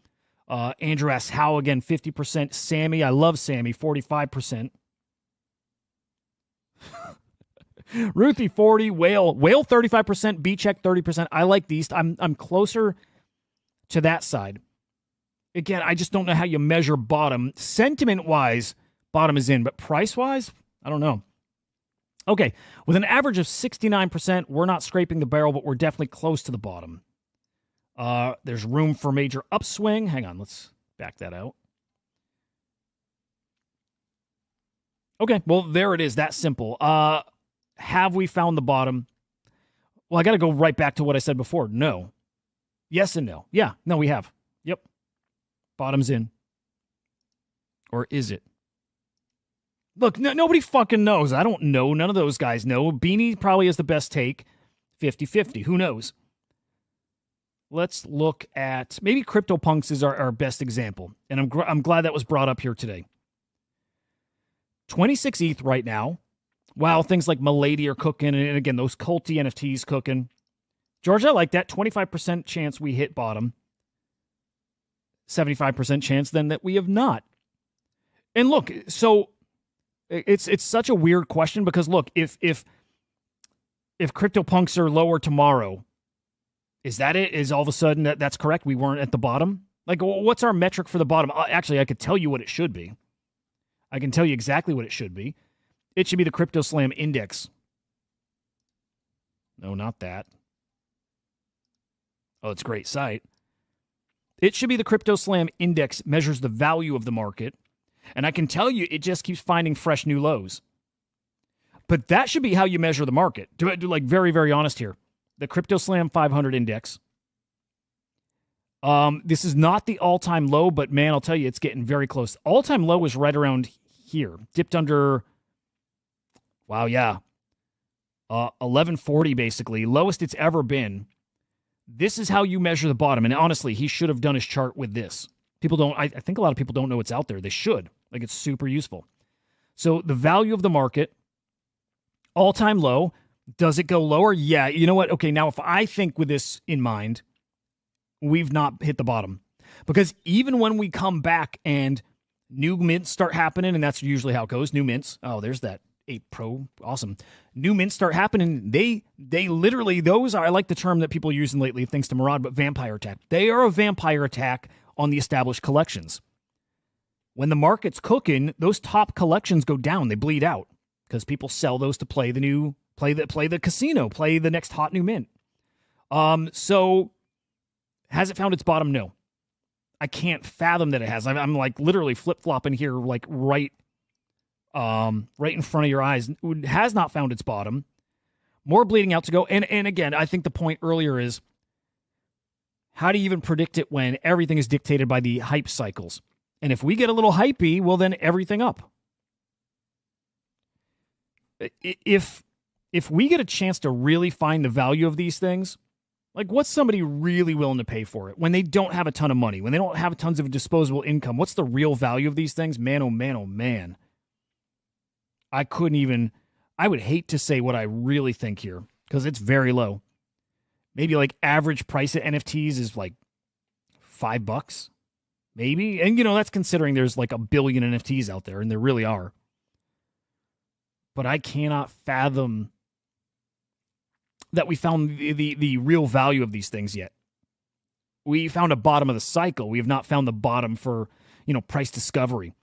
Andrew asks how again, 50%. Sammy, I love Sammy, 45%. Ruthie 40, Whale 35%, B-Check 30%. I like these. I'm closer to that side. Again, I just don't know how you measure bottom. Sentiment-wise, bottom is in, but price-wise, I don't know. Okay, with an average of 69%, we're not scraping the barrel, but we're definitely close to the bottom. There's room for major upswing. Hang on, let's back that out. Okay, well, there it is. That simple. Have we found the bottom? Well, I got to go right back to what I said before. No. Yes and no. Yeah, no, we have. Yep. Bottom's in. Or is it? Look, nobody fucking knows. I don't know. None of those guys know. Beanie probably is the best take. 50-50. Who knows? Let's look at... Maybe Crypto Punks is our best example. And I'm glad that was brought up here today. 26 ETH right now. Wow, things like Mady are cooking. And again, those culty NFTs cooking. George, I like that. 25% chance we hit bottom. 75% chance then that we have not. And look, so... It's such a weird question because look, if Crypto Punks are lower tomorrow, is that it? Is all of a sudden that's correct? We weren't at the bottom? Like, what's our metric for the bottom? Actually, I could tell you what it should be. I can tell you exactly what it should be. It should be the Crypto Slam Index. No, not that. Oh, it's a great site. It should be the Crypto Slam Index, measures the value of the market. And I can tell you, it just keeps finding fresh new lows. But that should be how you measure the market. Do like very, very honest here. The Crypto Slam 500 index. This is not the all-time low, but man, I'll tell you, it's getting very close. All-time low is right around here. Dipped under Wow, yeah. 1140 basically, lowest it's ever been. This is how you measure the bottom. And honestly, he should have done his chart with this. People don't, I think a lot of people don't know it's out there. They should. Like, it's super useful. So the value of the market, all-time low. Does it go lower? Yeah. You know what? Okay, now if I think with this in mind, we've not hit the bottom. Because even when we come back and new mints start happening, and that's usually how it goes, new mints. Oh, there's that 8 Pro. Awesome. New mints start happening. They literally, those are, I like the term that people are using lately, thanks to Murad, but vampire attack. They are a vampire attack on the established collections. When the market's cooking, those top collections go down. They bleed out because people sell those to play the new, play the casino, play the next hot new mint. So has it found its bottom? No. I can't fathom that it has. I'm like literally flip-flopping here, like right in front of your eyes. It has not found its bottom. More bleeding out to go. And again, I think the point earlier is, how do you even predict it when everything is dictated by the hype cycles? And if we get a little hypey, well, then everything up. If we get a chance to really find the value of these things, like, what's somebody really willing to pay for it when they don't have a ton of money, when they don't have tons of disposable income? What's the real value of these things? Man, oh man, oh man. I would hate to say what I really think here because it's very low. Maybe like average price of NFTs is like $5, maybe. And, that's considering there's like 1 billion NFTs out there, and there really are. But I cannot fathom that we found the real value of these things yet. We found a bottom of the cycle. We have not found the bottom for, price discovery.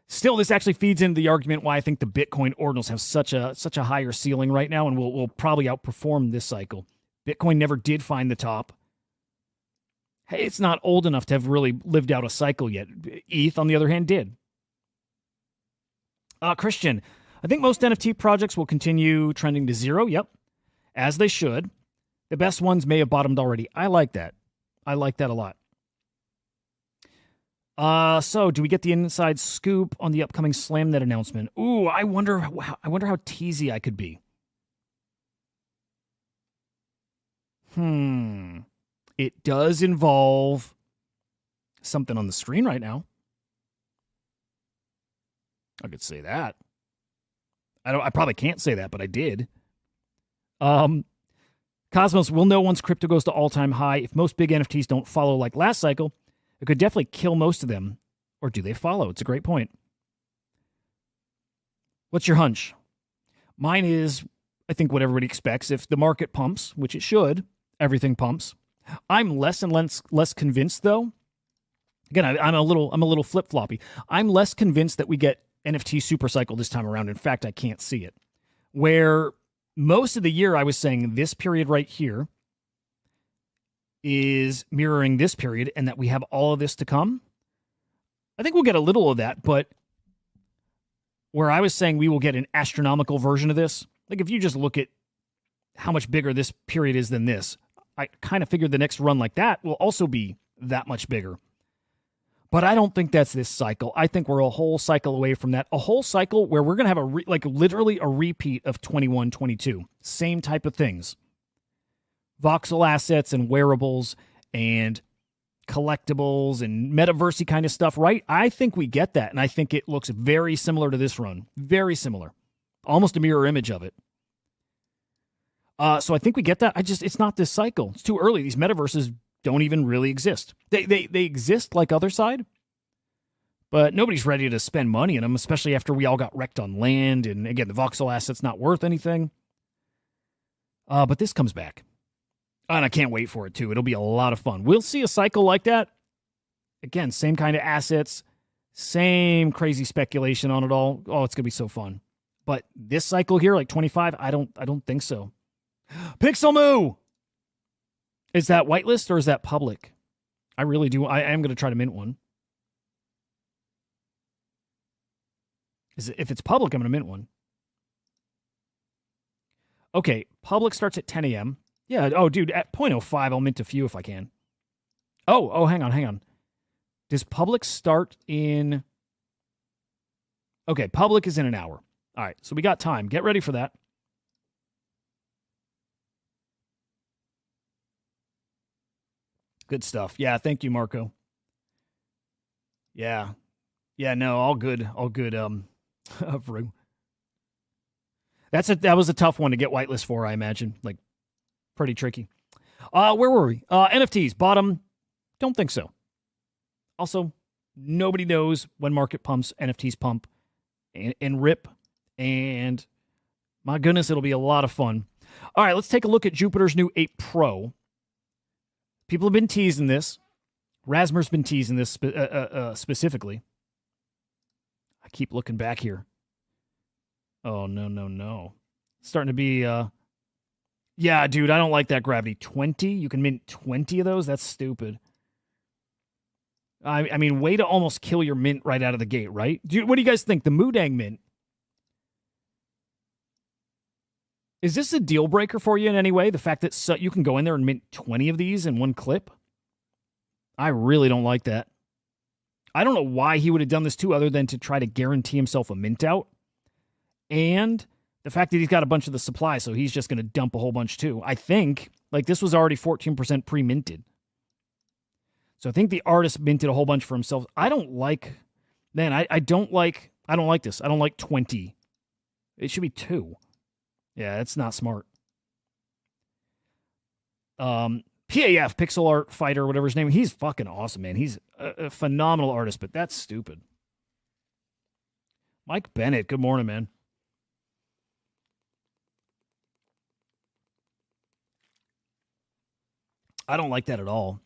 Still, this actually feeds into the argument why I think the Bitcoin ordinals have such a higher ceiling right now and will probably outperform this cycle. Bitcoin never did find the top. Hey, it's not old enough to have really lived out a cycle yet. ETH, on the other hand, did. Christian, I think most NFT projects will continue trending to zero. Yep. As they should. The best ones may have bottomed already. I like that. I like that a lot. So do we get the inside scoop on the upcoming SlamNet announcement? Ooh, I wonder how teasy I could be. It does involve something on the screen right now. I could say that. I probably can't say that, but I did. Cosmos will know once crypto goes to all-time high. If most big NFTs don't follow like last cycle, it could definitely kill most of them. Or do they follow? It's a great point. What's your hunch? Mine is, I think, what everybody expects. If the market pumps, which it should, everything pumps. I'm less and less convinced, though. Again, I'm a little flip-floppy. I'm less convinced that we get NFT supercycle this time around. In fact, I can't see it. Where most of the year I was saying this period right here is mirroring this period and that we have all of this to come. I think we'll get a little of that, but where I was saying we will get an astronomical version of this, like if you just look at how much bigger this period is than this, I kind of figured the next run like that will also be that much bigger. But I don't think that's this cycle. I think we're a whole cycle away from that. A whole cycle where we're going to have literally a repeat of 21, 22. Same type of things. Voxel assets and wearables and collectibles and metaversey kind of stuff, right? I think we get that. And I think it looks very similar to this run. Very similar. Almost a mirror image of it. So I think we get that. It's not this cycle. It's too early. These metaverses don't even really exist. They exist like other side, but nobody's ready to spend money in them, especially after we all got wrecked on land. And again, the voxel asset's not worth anything. But this comes back. And I can't wait for it, too. It'll be a lot of fun. We'll see a cycle like that. Again, same kind of assets, same crazy speculation on it all. Oh, it's going to be so fun. But this cycle here, like 25, I don't think so. Pixel Moo! Is that whitelist or is that public? I really do. I am going to try to mint one. If it's public, I'm going to mint one. Okay, public starts at 10 a.m. Yeah, oh, dude, at 0.05, I'll mint a few if I can. Oh, hang on. Does public start in... Okay, public is in an hour. All right, so we got time. Get ready for that. Good stuff. Yeah, thank you, Marco. Yeah. Yeah, no, all good. All good, Vrew. That was a tough one to get whitelist for, I imagine. Like, pretty tricky. Where were we? NFTs, bottom. Don't think so. Also, nobody knows when market pumps, NFTs pump and rip. And my goodness, it'll be a lot of fun. All right, let's take a look at Jupiter's new 8 Pro. People have been teasing this. Rasmer's been teasing this specifically. I keep looking back here. Oh, no. It's starting to be... Yeah, dude, I don't like that gravity. 20? You can mint 20 of those? That's stupid. I mean, way to almost kill your mint right out of the gate, right? What do you guys think? The Mudang mint. Is this a deal breaker for you in any way? The fact that you can go in there and mint 20 of these in one clip? I really don't like that. I don't know why he would have done this too, other than to try to guarantee himself a mint out. And the fact that he's got a bunch of the supply, so he's just going to dump a whole bunch too. I think, like, this was already 14% pre-minted. So I think the artist minted a whole bunch for himself. I don't like this. I don't like 20. It should be 2. Yeah, that's not smart. PAF, Pixel Art Fighter, whatever his name, he's fucking awesome, man. He's a phenomenal artist, but that's stupid. Mike Bennett, good morning, man. I don't like that at all.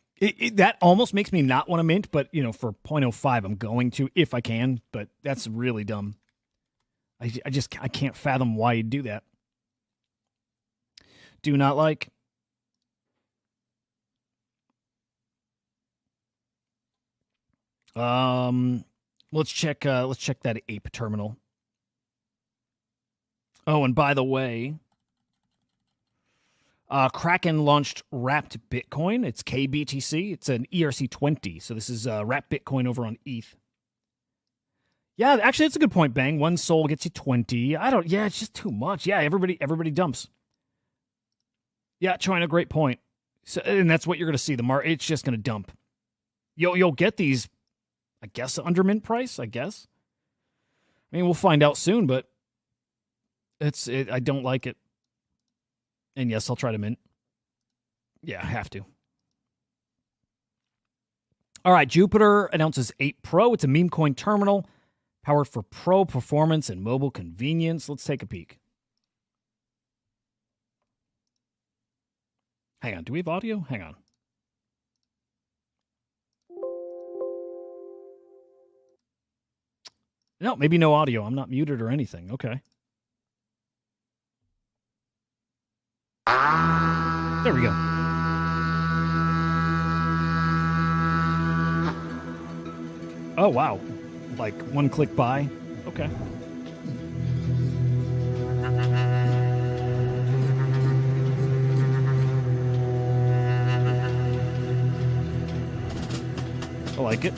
That almost makes me not want to mint, but, you know, for 0.05, I'm going to if I can, but that's really dumb. I can't fathom why you'd do that. Do not like. Let's check that ape terminal. Oh, and by the way, Kraken launched Wrapped Bitcoin. It's KBTC. It's an ERC20. So this is Wrapped Bitcoin over on ETH. Yeah, actually, that's a good point, Bang. 1 soul gets you 20. Yeah, it's just too much. Yeah, everybody dumps. Yeah, China, great point. So, and that's what you're going to see. It's just going to dump. You'll get these, I guess, under mint price, I guess. I mean, we'll find out soon, but I don't like it. And yes, I'll try to mint. Yeah, I have to. All right, Jupiter announces 8 Pro. It's a meme coin terminal powered for pro performance and mobile convenience. Let's take a peek. Hang on, do we have audio? Hang on. No, maybe no audio. I'm not muted or anything. Okay. There we go. Oh, wow. Like 1 click buy. Okay. I like it.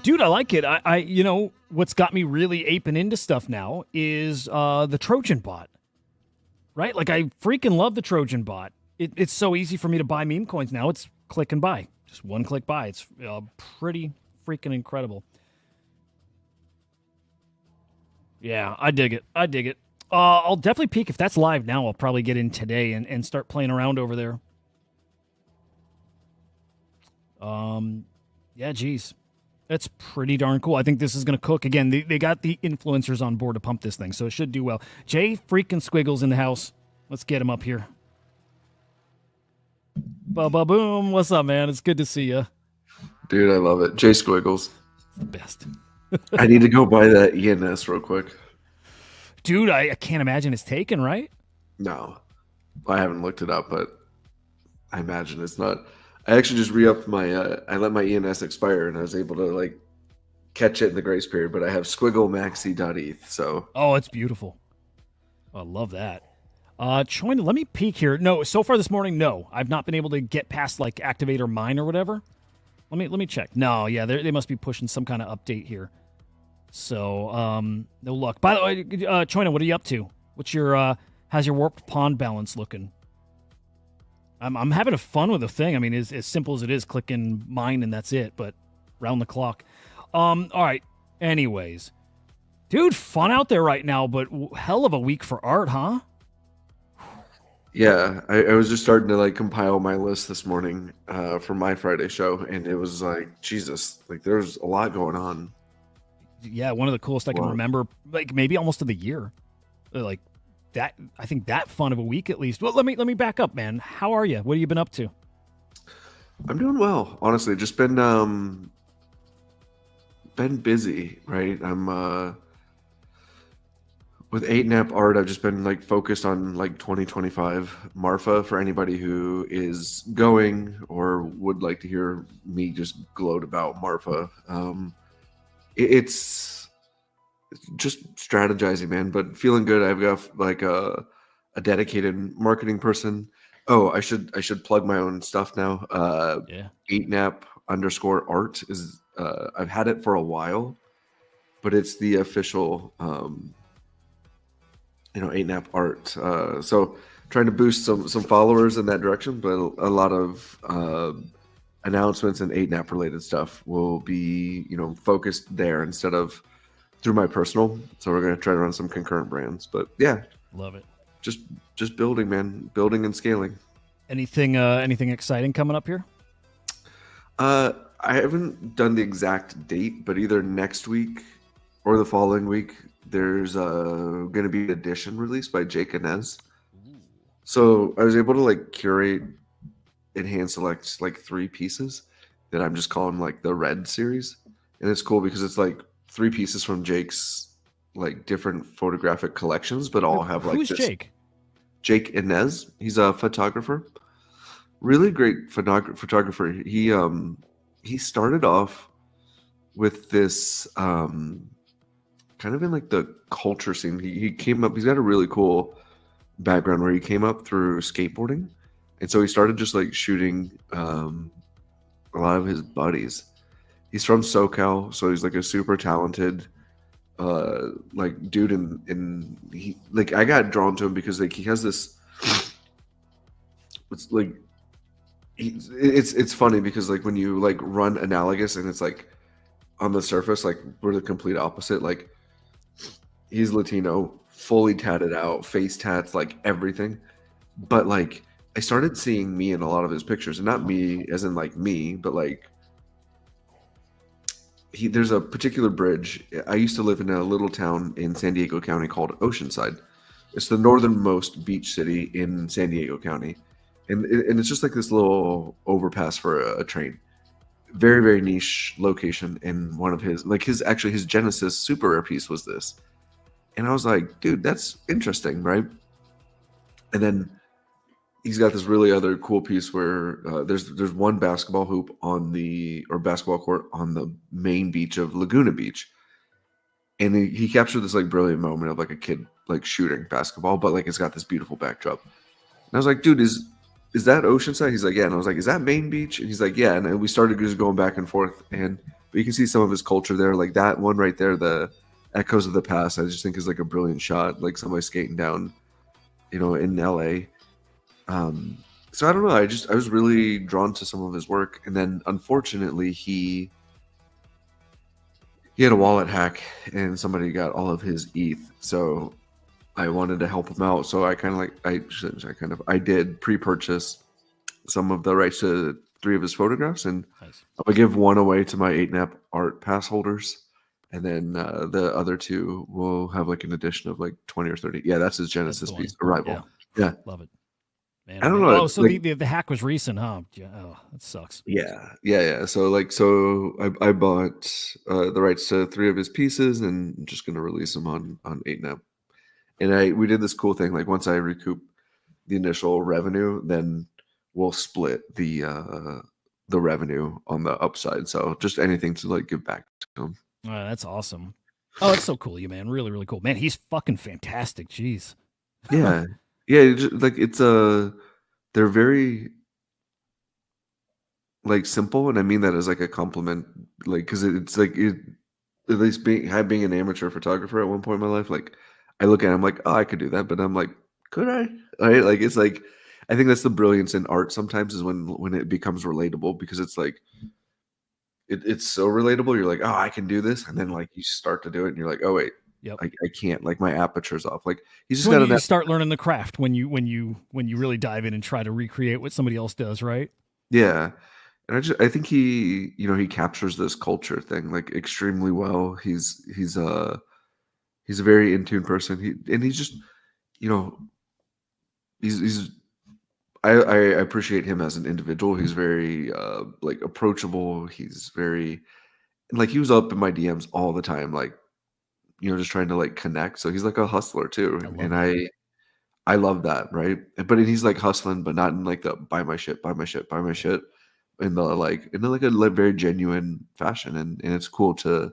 Dude, I like it. I you know, what's got me really aping into stuff now is the Trojan bot. Right? Like, I freaking love the Trojan bot. It's so easy for me to buy meme coins now. It's click and buy. Just 1 click buy. It's pretty freaking incredible. Yeah, I dig it. I'll definitely peek. If that's live now, I'll probably get in today and start playing around over there. Yeah, geez. That's pretty darn cool. I think this is going to cook. Again, they got the influencers on board to pump this thing, so it should do well. Jay freaking Squiggles in the house. Let's get him up here. Ba-ba-boom. What's up, man? It's good to see you. Dude, I love it. Jay Squiggles. The best. I need to go buy that ENS real quick. Dude, I can't imagine it's taken, right? No. I haven't looked it up, but I imagine it's not. I actually just re-upped my, I let my ENS expire, and I was able to, like, catch it in the grace period, but I have squigglemaxi.eth, so. Oh, it's beautiful. I love that. Choina, let me peek here. No, so far this morning, no. I've not been able to get past, like, activate or mine or whatever. Let me check. No, yeah, they must be pushing some kind of update here. So no luck. By the way, Choina, what are you up to? What's your how's your warped pond balance looking? I'm having a fun with the thing. I mean, as simple as it is, clicking mine and that's it. But round the clock. All right. Anyways, dude, fun out there right now. But hell of a week for art, huh? Yeah, I was just starting to like compile my list this morning for my Friday show, and it was like Jesus, like there's a lot going on. Yeah, one of the coolest I can remember, like maybe almost of the year, like that. I think that fun of a week at least. Well, let me back up, man. How are you? What have you been up to? I'm doing well, honestly. Just been busy, right? I'm with 8nap art. I've just been like focused on like 2025 Marfa for anybody who is going or would like to hear me just gloat about Marfa. It's just strategizing, man, but feeling good. I've got like a dedicated marketing person. Oh, I should plug my own stuff now. Yeah. 8nap_art is I've had it for a while, but it's the official 8nap art. So trying to boost some followers in that direction, but a lot of announcements and 8nap related stuff will be focused there instead of through my personal. So we're going to try to run some concurrent brands, but yeah, love it. Just building, man, building and scaling. Anything exciting coming up here? I haven't done the exact date, but either next week or the following week, there's going to be an edition released by Jake Inez. So I was able to like curate and hand select like 3 pieces that I'm just calling like the Red series, and it's cool because it's like 3 pieces from Jake's like different photographic collections, but all have like who's this. Jake? Jake Inez. He's a photographer. Really great photographer. He started off with this kind of in like the culture scene. He came up. He's got a really cool background where he came up through skateboarding, and so he started just like shooting a lot of his buddies. He's from SoCal, so he's like a super talented like dude, and he like I got drawn to him because like he has this. It's like it's funny because like when you like run analogous and it's like on the surface like we're the complete opposite. Like he's Latino, fully tatted out, face tats, like everything. But like I started seeing me in a lot of his pictures, and not me as in like me, but like there's a particular bridge. I used to live in a little town in San Diego County called Oceanside. It's the northernmost beach city in San Diego County. And it's just like this little overpass for a train. Very, very niche location. And one of his Genesis super rare piece was this. And I was like, dude, that's interesting, right? And then he's got this really other cool piece where there's one basketball hoop basketball court on the main beach of Laguna Beach. And he captured this like brilliant moment of like a kid like shooting basketball, but like it's got this beautiful backdrop. And I was like, dude, is that Oceanside? He's like, yeah. And I was like, is that Main Beach? And he's like, yeah. And we started just going back and forth. But you can see some of his culture there. Like that one right there, the Echoes of the Past, I just think is like a brilliant shot. Like somebody skating down, in LA. So I don't know. I was really drawn to some of his work. And then unfortunately he had a wallet hack and somebody got all of his ETH. So I wanted to help him out, so I did pre-purchase some of the rights to 3 of his photographs, and nice. I'm gonna give one away to my 8nap art pass holders, and then the other 2 will have like an addition of like 20 or 30. Yeah, that's his Genesis piece, Arrival. Yeah, love it. Man, I don't know. Oh, so like, the hack was recent, huh? Oh, that sucks. Yeah. So I bought the rights to 3 of his pieces, and I'm just gonna release them on 8nap. And we did this cool thing. Like once I recoup the initial revenue, then we'll split the revenue on the upside. So just anything to like give back to him. That's awesome. Oh, that's so cool, you man. Really, really cool, man. He's fucking fantastic. Jeez. Yeah. Like it's they're very like simple, and I mean that as like a compliment, like because it's like it, at least being an amateur photographer at one point in my life, like I look at it, I'm like, oh, I could do that, but I'm like, could I? Right? Like it's like I think that's the brilliance in art sometimes is when it becomes relatable because it's like it's so relatable. You're like, oh, I can do this, and then like you start to do it, and you're like, oh wait, Yep. I can't. Like my aperture's off. Like he's It's just when got you enough. start learning the craft, when you really dive in and try to recreate what somebody else does, right? Yeah, and I think he captures this culture thing like extremely well. He's a very in tune person. He's just you know he's I appreciate him as an individual. He's very like approachable. He's very like he was up in my DMs all the time, like just trying to like connect. So he's like a hustler too, I love and that. I love that, right? But he's like hustling, but not in like the buy my shit, buy my shit, buy my shit, in like a like very genuine fashion, and it's cool to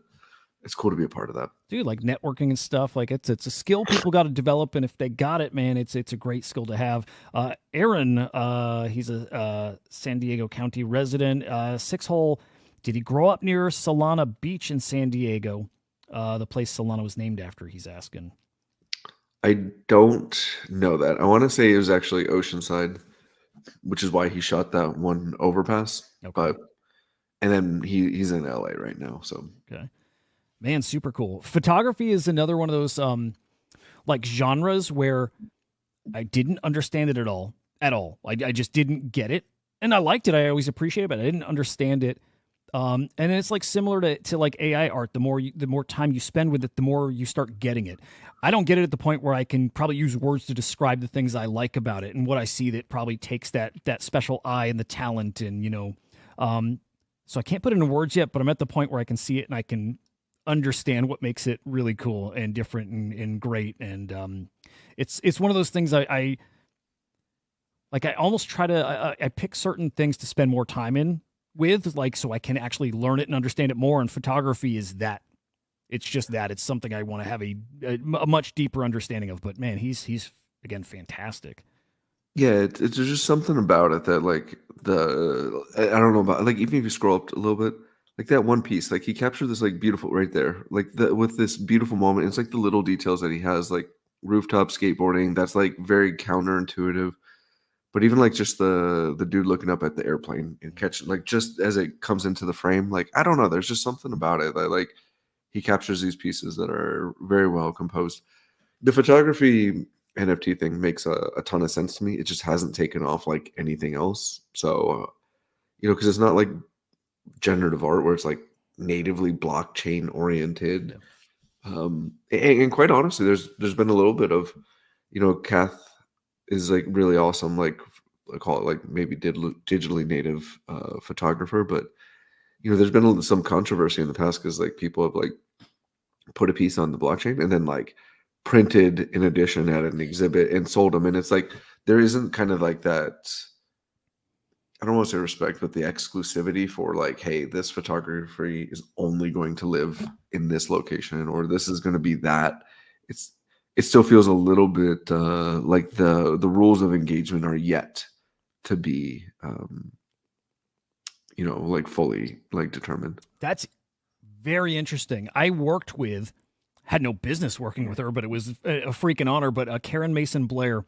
be a part of that. Dude, like networking and stuff, like it's a skill people got to develop, and if they got it, man, it's a great skill to have. Aaron, he's a San Diego County resident, 6 hole. Did he grow up near Solana Beach in San Diego? The place Solana was named after. He's asking. I don't know that. I want to say it was actually Oceanside, which is why he shot that one overpass. Okay. But and then he's in LA right now, so Okay. Man, super cool. Photography is another one of those like genres where I didn't understand it at all. At all. I just didn't get it. And I liked it. I always appreciated it, but I didn't understand it. And it's like similar to like AI art. The more time you spend with it, the more you start getting it. I don't get it at the point where I can probably use words to describe the things I like about it and what I see that probably takes that special eye and the talent and so I can't put it into words yet, but I'm at the point where I can see it and I can understand what makes it really cool and different and great. And it's one of those things I like. I almost try to I pick certain things to spend more time in with, like, so I can actually learn it and understand it more. And photography is that. It's just that. It's something I want to have a much deeper understanding of. But man, he's again fantastic. yeah, it's just something about it that like I don't know about like even if you scroll up a little bit, like that one piece, like he captured this like beautiful right there, like with this beautiful moment. It's like the little details that he has, like rooftop skateboarding. That's like very counterintuitive. But even like just the dude looking up at the airplane and catching like just as it comes into the frame, like I don't know, there's just something about it that like he captures these pieces that are very well composed. The photography NFT thing makes a ton of sense to me. It just hasn't taken off like anything else. So because it's not like generative art where it's like natively blockchain oriented. And quite honestly, there's been a little bit of, Kath is like really awesome. Like I call it like maybe digitally native photographer, but there's been some controversy in the past because like people have like put a piece on the blockchain and then like printed an edition at an exhibit and sold them, and it's like there isn't kind of like that. I don't want to say respect, but the exclusivity for like, hey, this photography is only going to live in this location, or this is going to be that. It still feels a little bit like the rules of engagement are yet to be, like fully like determined. That's very interesting. I had no business working with her, but it was a freaking honor. But Karen Mason Blair,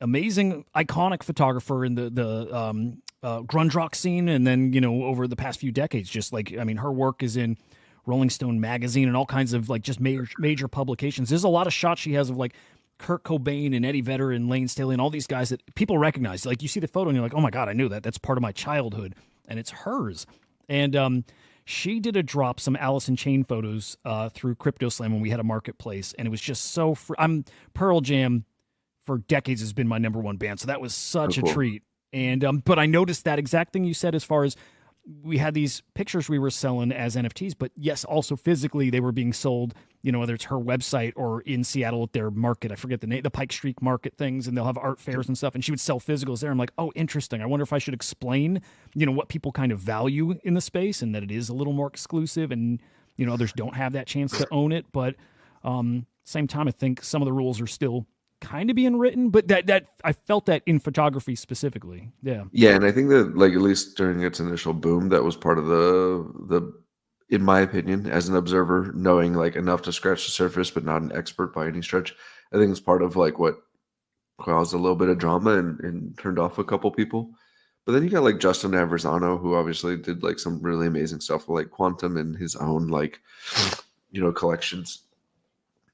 amazing, iconic photographer in the grunge rock scene, and then over the past few decades, just like her work is in Rolling Stone magazine and all kinds of like just major publications. There's a lot of shots she has of like Kurt Cobain and Eddie Vedder and Lane Staley and all these guys that people recognize. Like you see the photo and you're like, oh my god, I knew that. That's part of my childhood, and it's hers. And she did a drop some Alice in Chain photos through Crypto Slam when we had a marketplace, and it was just so. I'm Pearl Jam for decades has been my number one band, so that was such a treat. And but I noticed that exact thing you said as far as we had these pictures we were selling as NFTs, but yes, also physically they were being sold, whether it's her website or in Seattle at their market. I forget the name, the Pike Street Market things, and they'll have art fairs and stuff. And she would sell physicals there. I'm like, oh, interesting. I wonder if I should explain, what people kind of value in the space and that it is a little more exclusive and, others don't have that chance to own it. But same time, I think some of the rules are still kind of being written, but that I felt that in photography specifically. Yeah. Yeah, and I think that like at least during its initial boom, that was part of the in my opinion, as an observer, knowing like enough to scratch the surface, but not an expert by any stretch. I think it's part of like what caused a little bit of drama and turned off a couple people. But then you got like Justin Aversano, who obviously did like some really amazing stuff with like Quantum and his own like collections.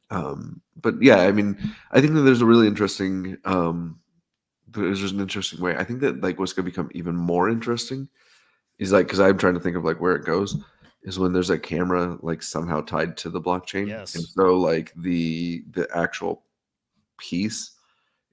But yeah, I mean, I think that there's a really interesting there's just an interesting way. I think that like what's gonna become even more interesting is like because I'm trying to think of like where it goes is when there's a camera like somehow tied to the blockchain. Yes. And so like the actual piece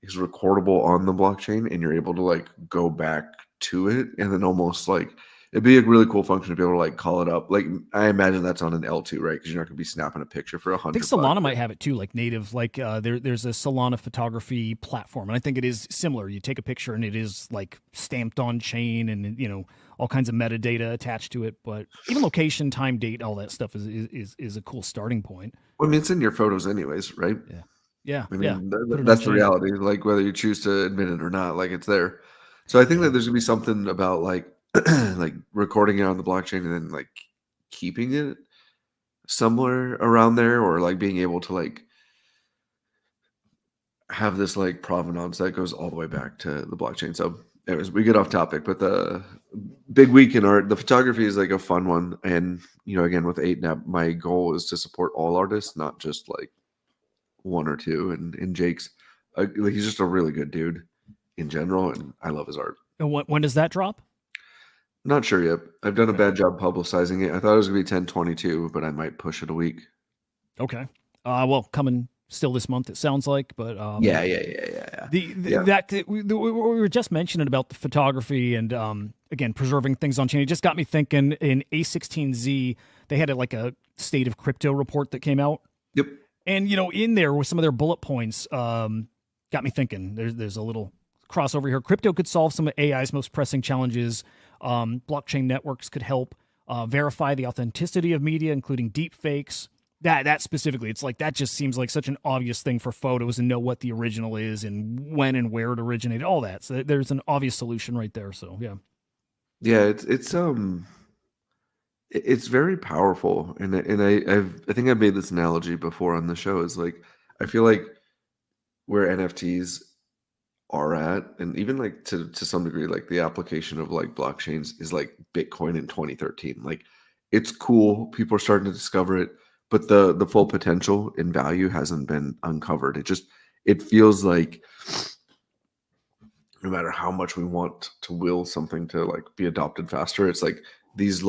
is recordable on the blockchain and you're able to like go back to it and then almost like it'd be a really cool function to be able to like call it up. Like I imagine that's on an L2, right? Because you're not gonna be snapping a picture for I $100. think Solana might have it too, like native. Like there's a Solana photography platform, and I think it is similar. You take a picture, and it is like stamped on chain, and all kinds of metadata attached to it. But even location, time, date, all that stuff is a cool starting point. Well, I mean, it's in your photos anyways, right? Yeah, I yeah. mean, Put it that's on the chain. reality. Like whether you choose to admit it or not, like it's there. So I think that there's gonna be something about like like recording it on the blockchain and then like keeping it somewhere around there, or like being able to like have this like provenance that goes all the way back to the blockchain. So, anyways, we get off topic, but the big week in art, the photography is like a fun one, and again with 8NAP, my goal is to support all artists, not just like one or two. And Jake's, like, he's just a really good dude in general, and I love his art. And when does that drop? Not sure yet. I've done a bad job publicizing it. I thought it was gonna be 10/22, but I might push it a week. Okay. Well, coming still this month, it sounds like, but Yeah. We were just mentioning about the photography and again preserving things on chain. It just got me thinking. In A16Z, they had like a state of crypto report that came out. Yep. And in there with some of their bullet points, got me thinking. There's a little crossover here. Crypto could solve some of AI's most pressing challenges. Blockchain networks could help verify the authenticity of media, including deep fakes. That specifically, it's like that just seems like such an obvious thing for photos and know what the original is and when and where it originated, all that. So there's an obvious solution right there. So Yeah, it's very powerful, and I think I've made this analogy before on the show. Is like I feel like where NFTs are at, and even like to some degree, like the application of like blockchains is like Bitcoin in 2013. Like it's cool, people are starting to discover it, but the full potential and value hasn't been uncovered. It feels like no matter how much we want to will something to like be adopted faster, it's like these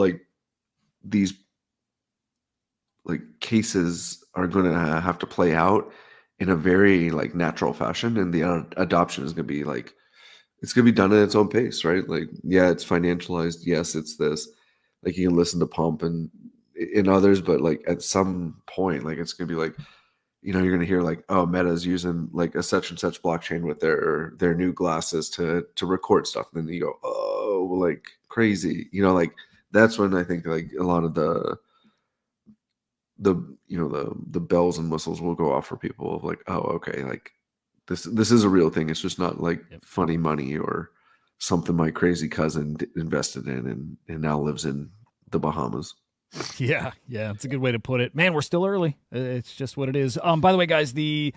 cases are going to have to play out in a very like natural fashion, and the adoption is going to be like it's going to be done at its own pace, right? Like yeah, it's financialized, yes, it's this, like you can listen to Pump and in others, but like at some point, like it's going to be like you're going to hear like, oh, Meta's using like a such and such blockchain with their new glasses to record stuff, and then you go, oh, like crazy, like that's when I think like a lot of the bells and whistles will go off for people of like, oh, okay, like this is a real thing. It's just not like funny money or something my crazy cousin invested in and now lives in the Bahamas. Yeah, it's a good way to put it. Man, we're still early. It's just what it is. By the way, guys, the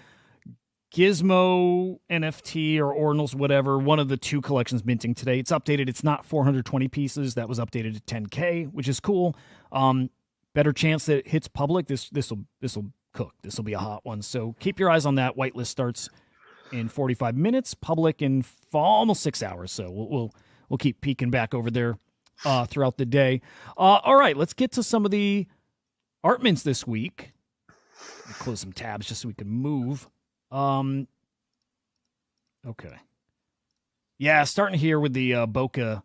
Gizmo NFT or Ordinals, whatever, one of the two collections minting today. It's updated. It's not 420 pieces. That was updated to 10K, which is cool. Better chance that it hits public. This will cook. This will be a hot one. So keep your eyes on that. Whitelist starts in 45 minutes. Public in almost 6 hours. So we'll keep peeking back over there throughout the day. All right, let's get to some of the art mints this week. Close some tabs just so we can move. Okay. Yeah, starting here with the Bokeh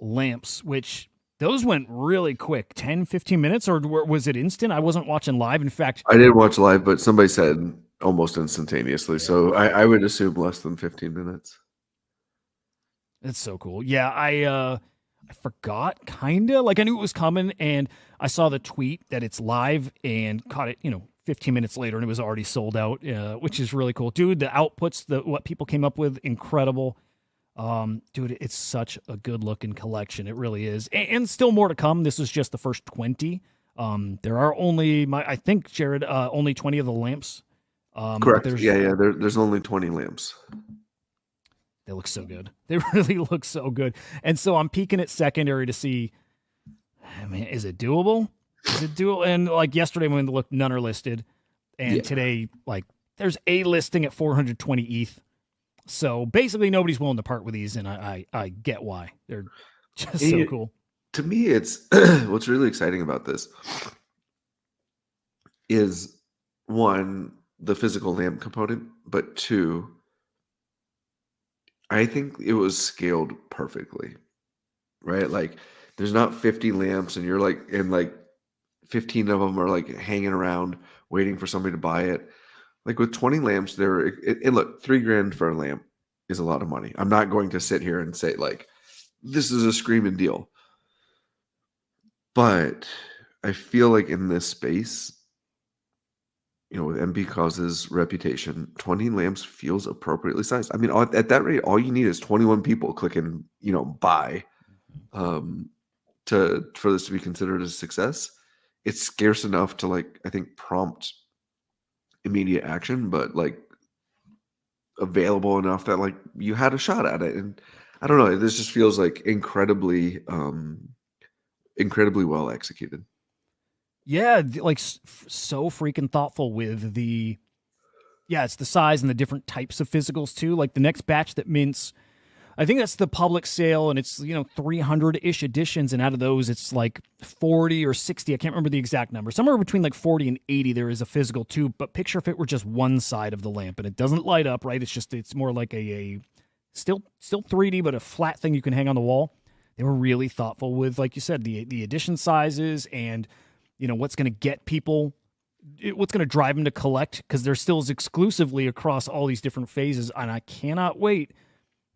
lamps, which those went really quick. 10, 15 minutes, or was it instant? I wasn't watching live. In fact, I didn't watch live, but somebody said almost instantaneously. Yeah. So I would assume less than 15 minutes. It's so cool. Yeah, I forgot, kind of. Like I knew it was coming, and I saw the tweet that it's live and caught it, 15 minutes later and it was already sold out, which is really cool. Dude, the outputs, what people came up with, incredible. Dude, it's such a good looking collection. It really is. And still more to come. This is just the first 20. There are only, I think, Jared, only 20 of the lamps. Correct. Yeah. There's only 20 lamps. They look so good. They really look so good. And so I'm peeking at secondary to see, I mean, is it doable? Is it doable? And like yesterday when we looked, none are listed. And today, like, there's a listing at 420 ETH. So basically nobody's willing to part with these, and I get why. They're just so cool. To me, it's what's really exciting about this is, one, the physical lamp component, but two, I think it was scaled perfectly, right? Like, there's not 50 lamps and you're like, and like 15 of them are like hanging around waiting for somebody to buy it. Like with 20 lamps there, and look, $3,000 for a lamp is a lot of money. I'm not going to sit here and say like, this is a screaming deal. But I feel like in this space, with MPCaus's reputation, 20 lamps feels appropriately sized. I mean, at that rate, all you need is 21 people clicking, buy, for this to be considered a success. It's scarce enough to, like, I think, prompt immediate action, but like available enough that like you had a shot at it. And I don't know, this just feels like incredibly well executed. Yeah, like so freaking thoughtful with it's the size and the different types of physicals too. Like the next batch that mints, I think that's the public sale, and it's 300-ish editions, and out of those it's like 40 or 60. I can't remember the exact number. Somewhere between like 40 and 80 there is a physical too. But picture if it were just one side of the lamp and it doesn't light up, right? It's more like a still 3D, but a flat thing you can hang on the wall. They were really thoughtful with, like you said, the edition sizes and what's going to get people, what's going to drive them to collect, because they're still exclusively across all these different phases, and I cannot wait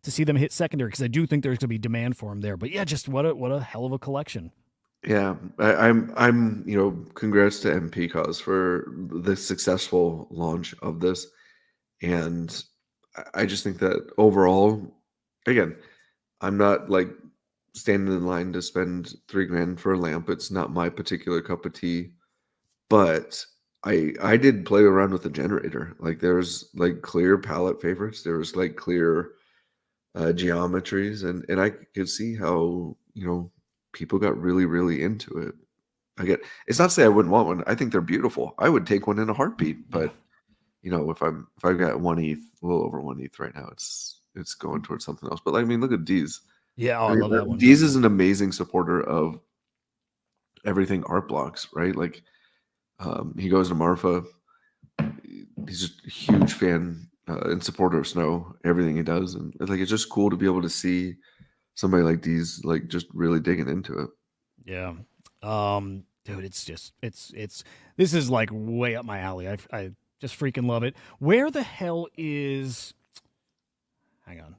to see them hit secondary, because I do think there's going to be demand for them there. But yeah, just what a hell of a collection. Yeah, I'm congrats to MPCause for the successful launch of this, and I just think that overall, again, I'm not like standing in line to spend $3,000 for a lamp. It's not my particular cup of tea, but I did play around with the generator. Like there's like clear palette favorites. There was like clear geometries, and I could see how people got really, really into it. It's not to say I wouldn't want one. I think they're beautiful. I would take one in a heartbeat. But if I've got 1 ETH, a little over 1 ETH right now, it's going towards something else. But I mean, look at Deez. Yeah, I love that one. Deez is an amazing supporter of everything art blocks, right? Like he goes to Marfa. He's just a huge fan and supporter of Snow, everything he does, and it's just cool to be able to see somebody like Deez like just really digging into it. Yeah, dude, it's this is like way up my alley. I just freaking love it. Where the hell is? Hang on.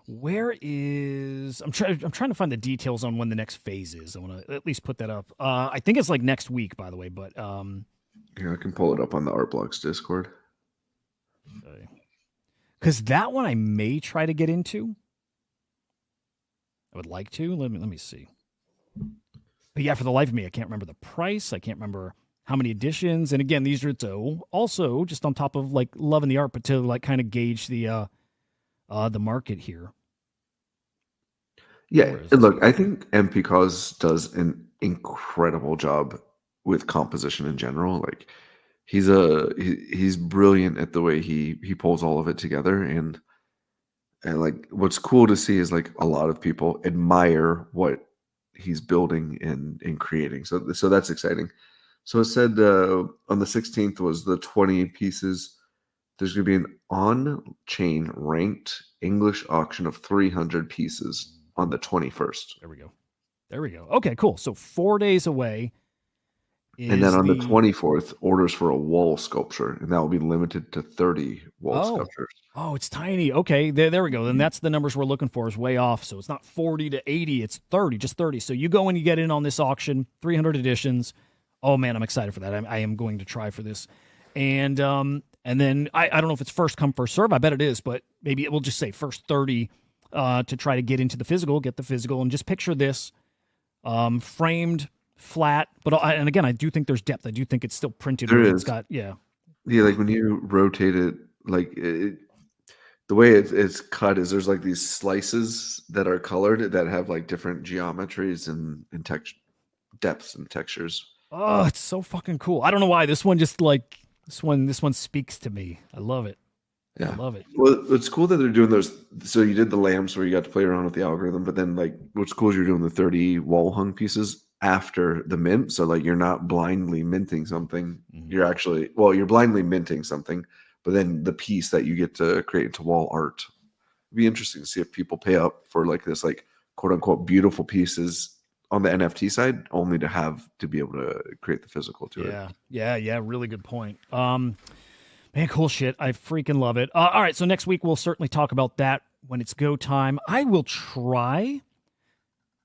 Where is? I'm trying to find the details on when the next phase is. I want to at least put that up. I think it's like next week, by the way. But yeah, I can pull it up on the Art Blocks Discord. Because that one I may try to get into. I would like to. Let me see. But yeah, for the life of me, I can't remember the price. I can't remember how many editions. And again, these are also just on top of like loving the art, but to like kind of gauge the market here. Yeah, look, I think MPCause does an incredible job with composition in general. Like he's brilliant at the way he pulls all of it together, and like what's cool to see is like a lot of people admire what he's building and creating. So that's exciting. So it said on the 16th was the 20 pieces. There's going to be an on-chain ranked English auction of 300 pieces on the 21st. There we go. Okay, cool. So 4 days away. And then on the 24th, orders for a wall sculpture, and that will be limited to 30 wall sculptures. Oh, it's tiny. Okay, there we go. Then that's the numbers we're looking for, is way off. So it's not 40 to 80, it's 30, just 30. So you go and you get in on this auction, 300 editions. Oh, man, I'm excited for that. I am going to try for this. And then I don't know if it's first come, first serve. I bet it is, but maybe it will just say first 30 to try to get into the physical, get the physical. And just picture this framed, flat. But and again, I do think there's depth. I do think it's still printed. There It's is. got, yeah. Yeah, like when you rotate it, like the way it's cut is there's like these slices that are colored that have like different geometries and texture, depths and textures. Oh, it's so fucking cool. I don't know why. This one just like, this one speaks to me. I love it. Yeah. I love it. Well, it's cool that they're doing those. So you did the lamps where you got to play around with the algorithm, but then like what's cool is you're doing the 30 wall hung pieces after the mint. So like you're not blindly minting something. You're actually, well, you're blindly minting something, but then the piece that you get to create into wall art. It'd be interesting to see if people pay up for like this, like quote unquote beautiful pieces on the NFT side, only to have to be able to create the physical to it. Yeah. Really good point. Man, cool shit. I freaking love it. All right, so next week we'll certainly talk about that when it's go time. I will try.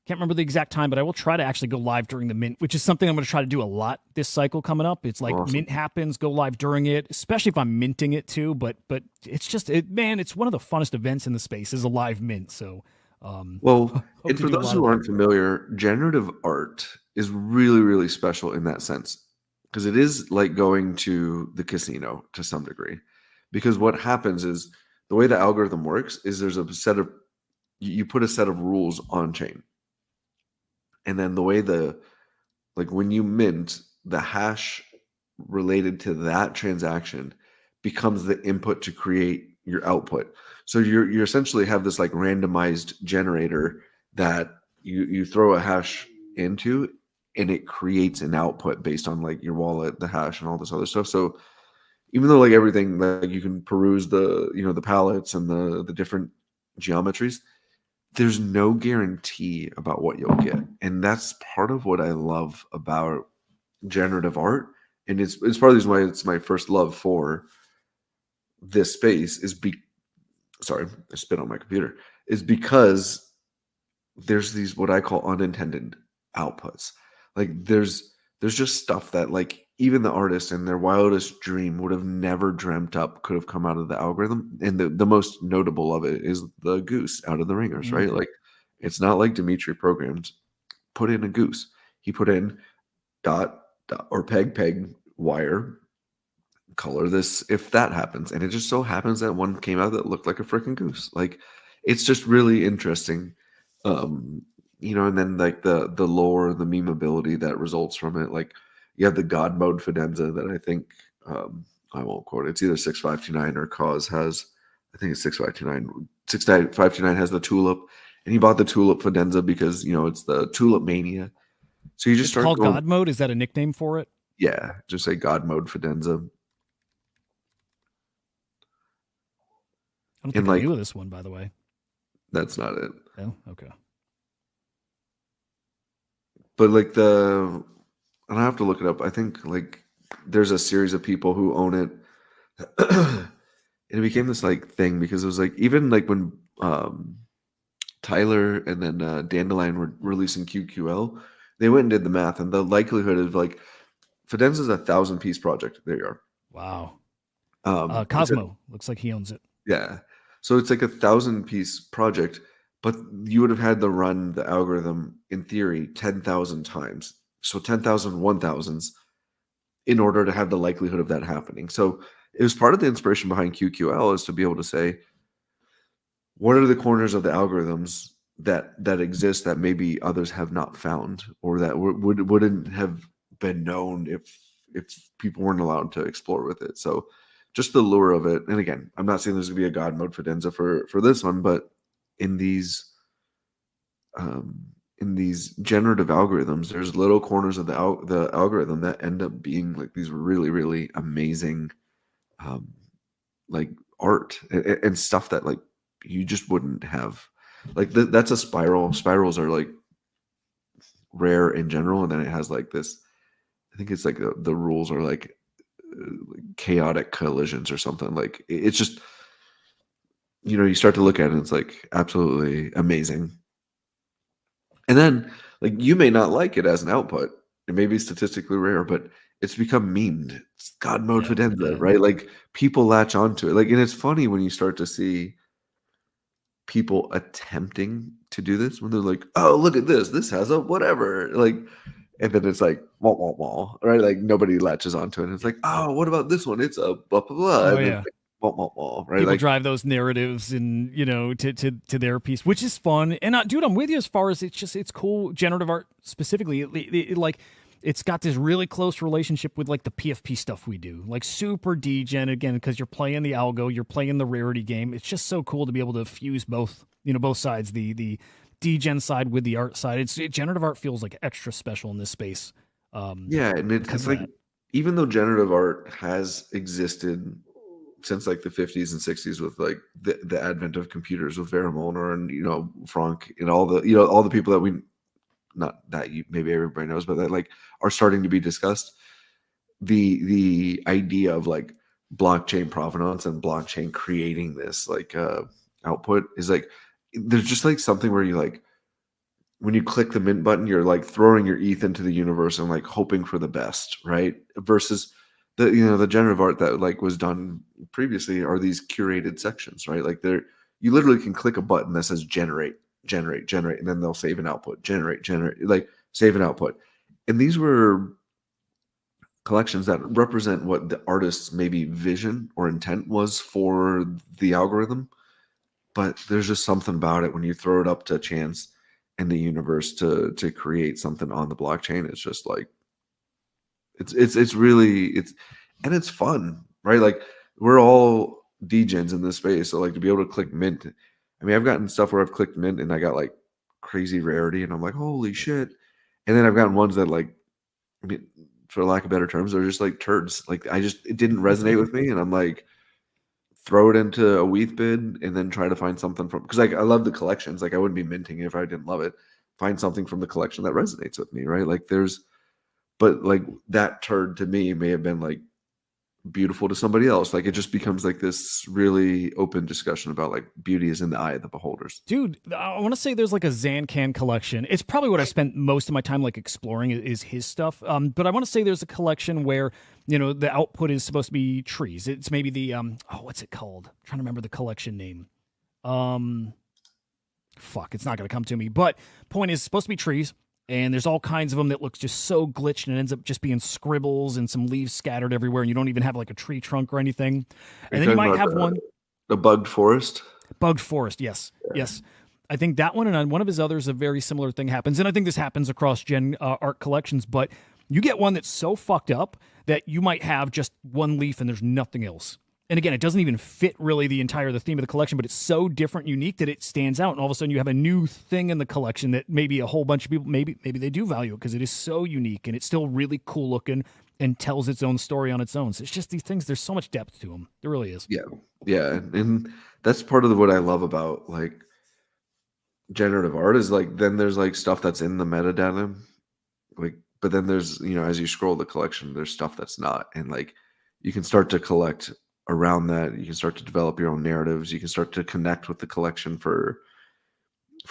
Can't remember the exact time, but I will try to actually go live during the mint, which is something I'm going to try to do a lot this cycle coming up. It's like Awesome. mint happens, go live during it, especially if I'm minting it too. But it's just man, it's one of the funnest events in the space is a live mint. So Well, hope and to for do a those lot who of aren't familiar, generative art is really, really special in that sense because it is like going to the casino to some degree. Because what happens is the way the algorithm works is there's a set of you put a set of rules on chain, and then the way like when you mint, the hash related to that transaction becomes the input to create your output. So you essentially have this like randomized generator that you throw a hash into and it creates an output based on like your wallet, the hash, and all this other stuff. So even though like everything, like you can peruse the the palettes and the different geometries, there's no guarantee about what you'll get. And that's part of what I love about generative art. And it's part of the reason why it's my first love for this space is sorry, I spit on my computer, is because there's these what I call unintended outputs. Like there's just stuff that like even the artist in their wildest dream would have never dreamt up could have come out of the algorithm. And the most notable of it is the goose out of the ringers, right? Like it's not like Dimitri programmed, put in a goose. He put in dot or peg wire, color this if that happens, and it just so happens that one came out that looked like a freaking goose. Like it's just really interesting, and then like the lore, the memeability that results from it. Like you have the god mode Fidenza that I think I won't quote it. It's either 6529 or Cause has, I think it's 6529. 6529 has the tulip, and he bought the tulip Fidenza because it's the tulip mania. So you just it's start called going, God mode. Is that a nickname for it? yeah, just say god mode Fidenza. I don't think I knew of this one, by the way. That's not it. Oh, okay. But like and I have to look it up. I think like there's a series of people who own it. And it became this like thing because it was like even like when Tyler and then Dandelion were releasing QQL, they went and did the math, and the likelihood of like Fidenza is a 1,000-piece project. There you are. Wow. Cosmo looks like he owns it. Yeah. So it's like a 1,000-piece project, but you would have had to run the algorithm in theory 10,000 times. So 10,000 1,000s in order to have the likelihood of that happening. So it was part of the inspiration behind QQL is to be able to say, what are the corners of the algorithms that exist that maybe others have not found, or that wouldn't have been known if people weren't allowed to explore with it. So just the lure of it. And again, I'm not saying there's gonna be a god mode for Denza for this one, but in these generative algorithms, there's little corners of the algorithm that end up being like these really, really amazing like art and stuff that like you just wouldn't have. Like that's a spiral. Spirals are like rare in general, and then it has like this, I think it's like the rules are like chaotic collisions or something. Like it's just, you start to look at it and it's like absolutely amazing. And then like you may not like it as an output, it may be statistically rare, but it's become memed. It's God mode Yeah, Fidenza, yeah. right? Like people latch onto it. Like, and it's funny when you start to see people attempting to do this when they're like, "Oh, look at this! This has a whatever." Like, and then it's like, wah, wah, wah, right? Like nobody latches onto it. And it's like, "Oh, what about this one? It's a blah blah blah." Oh And then yeah. it's like, wah, wah, wah, right? People Like, drive those narratives and to their piece, which is fun. And dude, I'm with you as far as it's cool. Generative art specifically, like it's got this really close relationship with like the PFP stuff we do, like super degen again because you're playing the algo, you're playing the rarity game. It's just so cool to be able to fuse both, both sides, the degen side with the art side. Generative art feels like extra special in this space. yeah, and Because it's of like that. even though generative art has existed since like the 50s and 60s with like the advent of computers with Vera Molnar and Frank and all the people that we not that you maybe everybody knows, but that like are starting to be discussed. The idea of like blockchain provenance and blockchain creating this like output is like there's just like something where you like when you click the mint button, you're like throwing your ETH into the universe and like hoping for the best, right? Versus the generative art that like was done previously are these curated sections, right? Like you literally can click a button that says generate, generate, generate, and then they'll save an output, generate, generate, like save an output. And these were collections that represent what the artist's maybe vision or intent was for the algorithm. But there's just something about it when you throw it up to chance in the universe to create something on the blockchain. It's just like it's really and it's fun, right? Like we're all degens in this space, so like to be able to click mint. I mean, I've gotten stuff where I've clicked mint and I got like crazy rarity, and I'm like, holy shit! And then I've gotten ones that like, I mean, for lack of better terms, they're just like turds. Like it didn't resonate with me, and I'm like, throw it into a WETH bid and then try to find something from because like I love the collections. Like I wouldn't be minting it if I didn't love it. Find something from the collection that resonates with me, right? Like but like that turd to me may have been like beautiful to somebody else. Like it just becomes like this really open discussion about like beauty is in the eye of the beholders. Dude, I want to say there's like a Zancan collection. It's probably what I spent most of my time like exploring is his stuff. But I want to say there's a collection where the output is supposed to be trees. It's maybe the what's it called? I'm trying to remember the collection name. Fuck, it's not gonna come to me. But point is, it's supposed to be trees. And there's all kinds of them that looks just so glitched and it ends up just being scribbles and some leaves scattered everywhere. And you don't even have like a tree trunk or anything. And then you might have one. A bugged forest. Bugged forest, yes. Yes. I think that one and on one of his others, a very similar thing happens. And I think this happens across gen art collections. But you get one that's so fucked up that you might have just one leaf and there's nothing else. And again, it doesn't even fit really the theme of the collection, but it's so different, unique that it stands out. And all of a sudden you have a new thing in the collection that maybe a whole bunch of people, maybe they do value it because it is so unique and it's still really cool looking and tells its own story on its own. So it's just these things, there's so much depth to them. There really is. Yeah. Yeah. And that's part of what I love about like generative art is like, then there's like stuff that's in the metadata, like, but then there's, as you scroll the collection, there's stuff that's not. And like, you can start to collect around that. You can start to develop your own narratives. You can start to connect with the collection for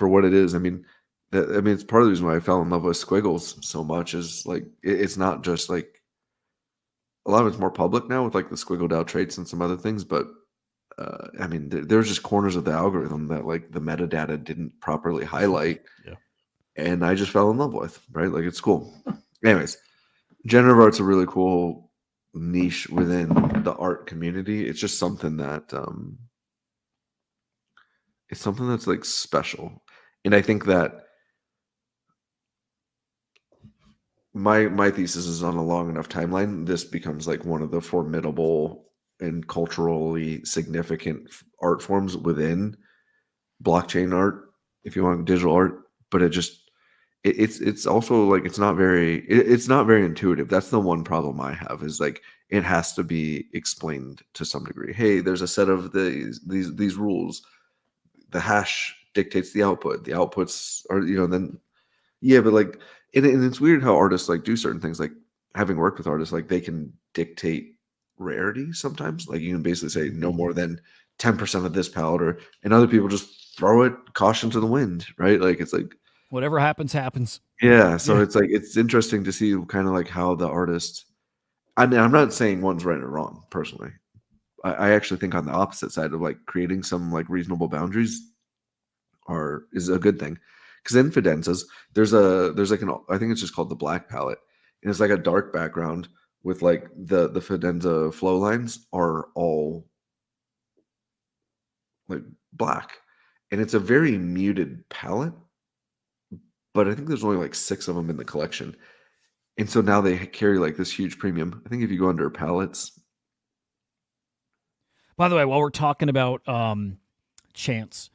what it is. I mean, it's part of the reason why I fell in love with Squiggles so much is like, it's not just like, a lot of it's more public now with like the Squiggle DAO traits and some other things, but I mean, there's just corners of the algorithm that like the metadata didn't properly highlight. Yeah. And I just fell in love with, right? Like it's cool. Anyways, generative art's a really cool niche within the art community. It's just something that it's something that's like special. And I think that my thesis is on a long enough timeline, this becomes like one of the formidable and culturally significant art forms within blockchain art, if you want digital art. But it's also like it's not very intuitive. That's the one problem I have is like it has to be explained to some degree. Hey, there's a set of these rules. The hash dictates the output. The outputs are then but like and it's weird how artists like do certain things. Like having worked with artists, like they can dictate rarity sometimes. Like you can basically say no more than 10% of this palette, and other people just throw it caution to the wind, right? Like it's like whatever happens, happens. yeah. So Yeah. it's like it's interesting to see kind of like how the artist I mean, I'm not saying one's right or wrong personally. I actually think on the opposite side of like creating some like reasonable boundaries is a good thing. Because in Fidenzas, there's like I think it's just called the black palette, and it's like a dark background with like the Fidenza flow lines are all like black, and it's a very muted palette. But I think there's only like 6 of them in the collection, and so now they carry like this huge premium. I think if you go under palettes. By the way, while we're talking about chance,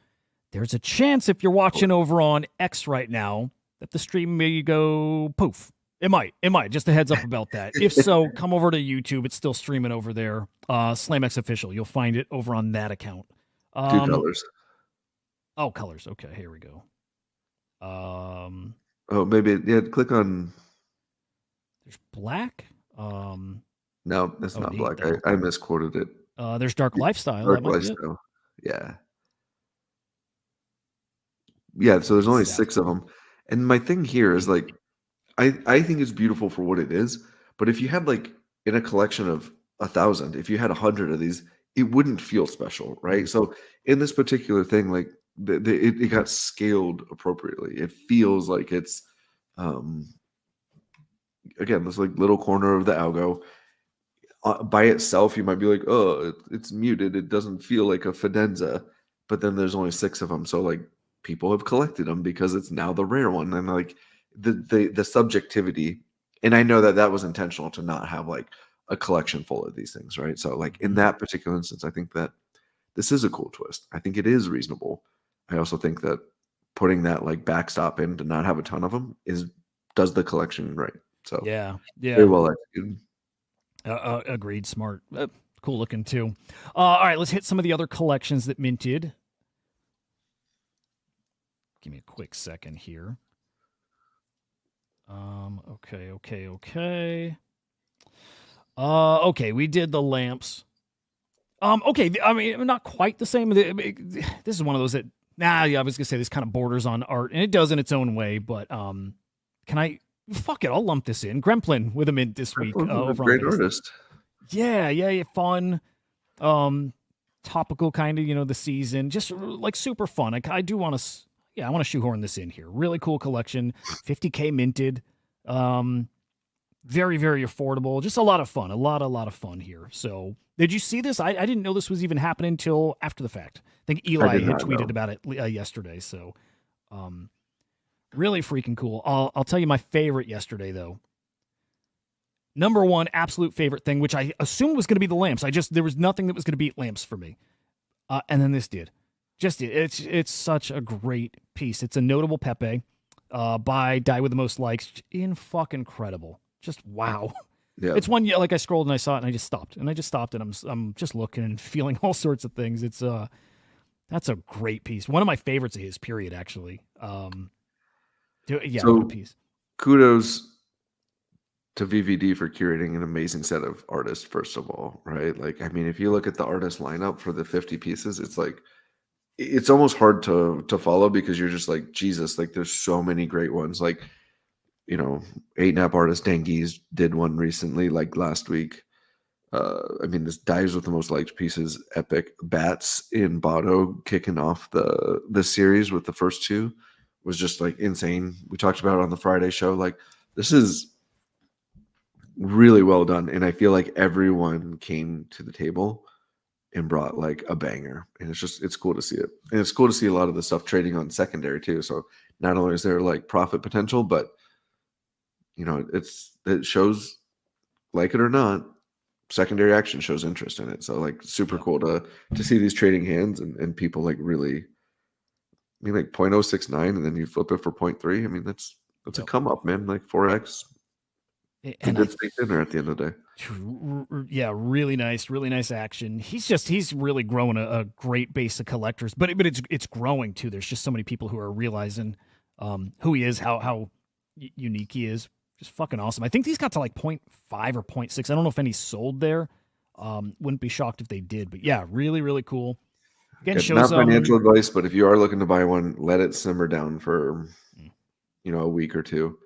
there's a chance if you're watching over on X right now that the stream may go poof. It might. Just a heads up about that. If so, come over to YouTube. It's still streaming over there. SlamX Official. You'll find it over on that account. 2 colors. Oh, colors. Okay, here we go. Oh, maybe click on. There's black. No, that's not black. I misquoted it. There's dark lifestyle. Dark lifestyle. Yeah. Yeah, so there's only 6 of them. And my thing here is like I think it's beautiful for what it is, but if you had like in a collection of 1,000, if you had 100 of these, it wouldn't feel special, right? So in this particular thing, like it got scaled appropriately. It feels like it's again this like little corner of the algo. By itself, you might be like, oh, it's muted. It doesn't feel like a Fidenza, but then there's only 6 of them, so like people have collected them because it's now the rare one, and like the subjectivity. And I know that was intentional to not have like a collection full of these things, right? So like in that particular instance, I think that this is a cool twist. I think it is reasonable. I also think that putting that like backstop in to not have a ton of them does the collection right. So yeah, very well executed. Agreed. Smart. Cool looking too. All right, let's hit some of the other collections that minted. Give me a quick second here. Okay. Okay, we did the lamps. Okay, I mean, not quite the same. This is one of those that, I was gonna say this kind of borders on art, and it does in its own way, but fuck it, I'll lump this in. Gremplin with a mint this week. Over great artist. Yeah, fun. Topical kind of, the season. Just like super fun. I do want to, I want to shoehorn this in here. Really cool collection. 50K minted. Very, very affordable. Just a lot of fun. A lot of fun here. So did you see this? I didn't know this was even happening until after the fact. I think Eli had tweeted about it yesterday. So, really freaking cool. I'll tell you my favorite yesterday, though. Number one, absolute favorite thing, which I assumed was going to be the lamps. There was nothing that was going to beat lamps for me. And then this did. It's such a great piece. It's a notable Pepe by Die with the Most Likes. Fucking incredible. Just wow. Yeah. It's one, like I scrolled and I saw it and I just stopped. And I'm just looking and feeling all sorts of things. That's a great piece. One of my favorites of his, period, actually. What a piece. Kudos to VVD for curating an amazing set of artists, first of all, right? Like, I mean, if you look at the artist lineup for the 50 pieces, it's like, it's almost hard to follow because you're just like, Jesus, like there's so many great ones. Like, 8-nap artist Dangies did one recently, like last week. I mean, this Dives with the Most Liked pieces, epic. Bats in Botto kicking off the series with the first 2 was just like insane. We talked about it on the Friday show. Like, this is really well done, and I feel like everyone came to the table and brought like a banger, and it's cool to see it. And it's cool to see a lot of the stuff trading on secondary too. So not only is there like profit potential, but it shows, like it or not, secondary action shows interest in it. So like super cool to see these trading hands and people like really, I mean, like 0.069 and then you flip it for 0.3. I mean, that's a come up, man. Like 4x. It's a good steak dinner at the end of the day. Yeah, really nice action. He's really growing a great base of collectors, but it's growing too. There's just so many people who are realizing who he is, how unique he is. Just fucking awesome. I think these got to like 0.5 or 0.6. I don't know if any sold there. Wouldn't be shocked if they did, but yeah, really cool. Again, shows not financial advice, but if you are looking to buy one, let it simmer down for a week or two.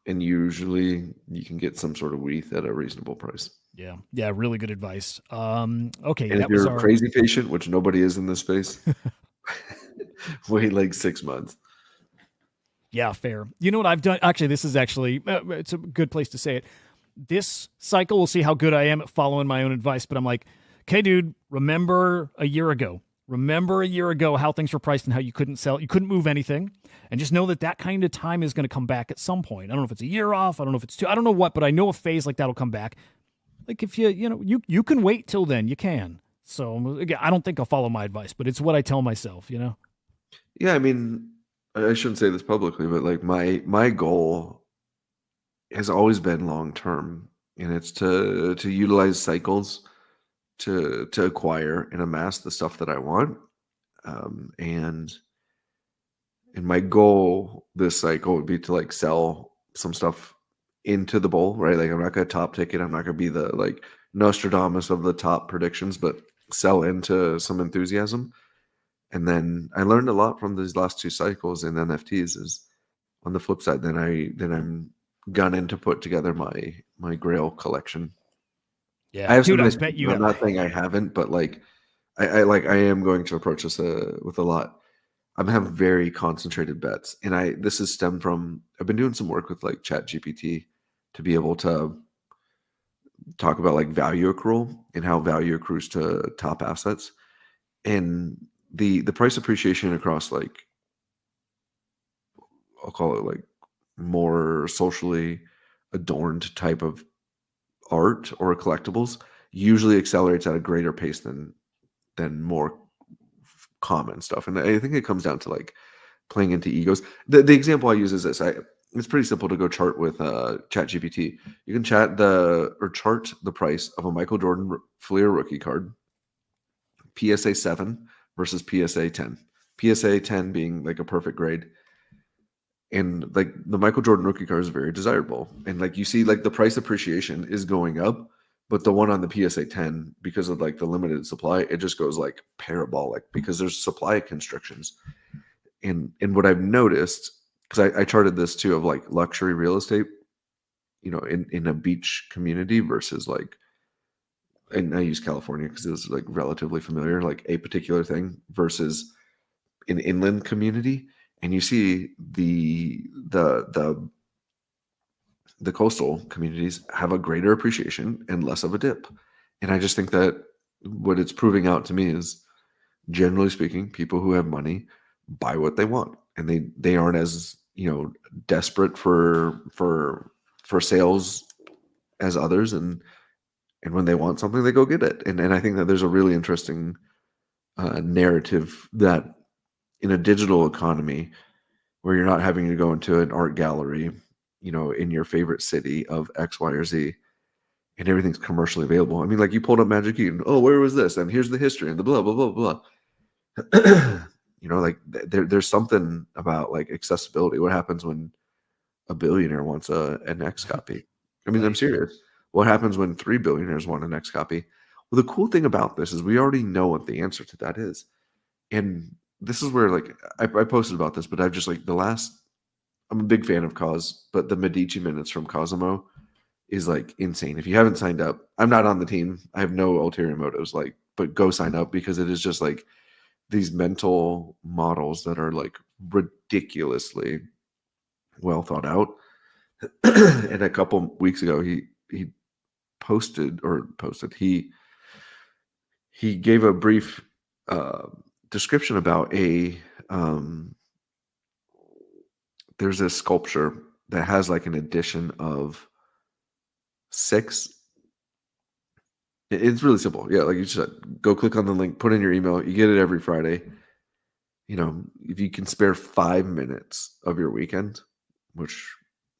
and usually you can get some sort of WETH at a reasonable price. Yeah, really good advice. Okay, And if that was you're a our crazy patient, which nobody is in this space, wait like 6 months. yeah, fair. You know what I've done? Actually, this is actually it's a good place to say it. This cycle, we'll see how good I am at following my own advice. But I'm like, okay, dude, remember a year ago. Remember a year ago how things were priced and how you couldn't sell, you couldn't move anything, and just know that that kind of time is going to come back at some point. I don't know if it's a year off. I don't know if it's two. I don't know what, but I know a phase like that'll come back. Like if you can wait till then, you can. So again, I don't think I'll follow my advice, but it's what I tell myself. Yeah, I mean, I shouldn't say this publicly, but like my goal has always been long term, and it's to utilize cycles to acquire and amass the stuff that I want. And my goal this cycle would be to like sell some stuff into the bull, right? Like I'm not gonna top ticket, I'm not gonna be the like Nostradamus of the top predictions, but sell into some enthusiasm. And then I learned a lot from these last two cycles in NFTs. Is on the flip side, then I'm gunning to put together my Grail collection. I Yeah, have some dude, I nice bet pieces. you I'm have. not saying I haven't, but like I am going to approach this with a lot. I'm having very concentrated bets, and this is stemmed from I've been doing some work with like Chat GPT to be able to talk about like value accrual and how value accrues to top assets, and the price appreciation across like I'll call it like more socially adorned type of art or collectibles usually accelerates at a greater pace than more common stuff. And I think it comes down to like playing into egos. The example I use is this. It's pretty simple to go chart with Chat GPT. You can chart the price of a Michael Jordan Fleer rookie card, PSA 7 versus PSA 10. PSA 10 being like a perfect grade. And like the Michael Jordan rookie card is very desirable. And like you see like the price appreciation is going up, but the one on the PSA 10, because of like the limited supply, it just goes like parabolic because there's supply constrictions. And what I've noticed, because I charted this too of like luxury real estate, in a beach community versus like, and I use California because it was like relatively familiar, like a particular thing versus an inland community. And you see the coastal communities have a greater appreciation and less of a dip. And I just think that what it's proving out to me is, generally speaking, people who have money buy what they want, and they aren't as desperate for sales as others, and when they want something, they go get it. And I think that there's a really interesting narrative that in a digital economy where you're not having to go into an art gallery, in your favorite city of X, Y, or Z, and everything's commercially available. I mean, like you pulled up Magic Eden. Oh, where was this? And here's the history and the blah, blah, blah, blah. Like there's something about like accessibility. What happens when a billionaire wants an X copy? I mean, I'm serious. What happens when 3 billionaires want an X copy? Well, the cool thing about this is we already know what the answer to that is. And this is where like I posted about this, but I've just like I'm a big fan of Cos, but the Medici minutes from Cosimo is like insane. If you haven't signed up, I'm not on the team. I have no ulterior motives, but go sign up because it is just like these mental models that are like ridiculously well thought out. And a couple weeks ago, he he gave a brief description about there's a sculpture that has like an edition of 6. It's really simple. Yeah, like you just go click on the link, put in your email. You get it every Friday. If you can spare 5 minutes of your weekend, which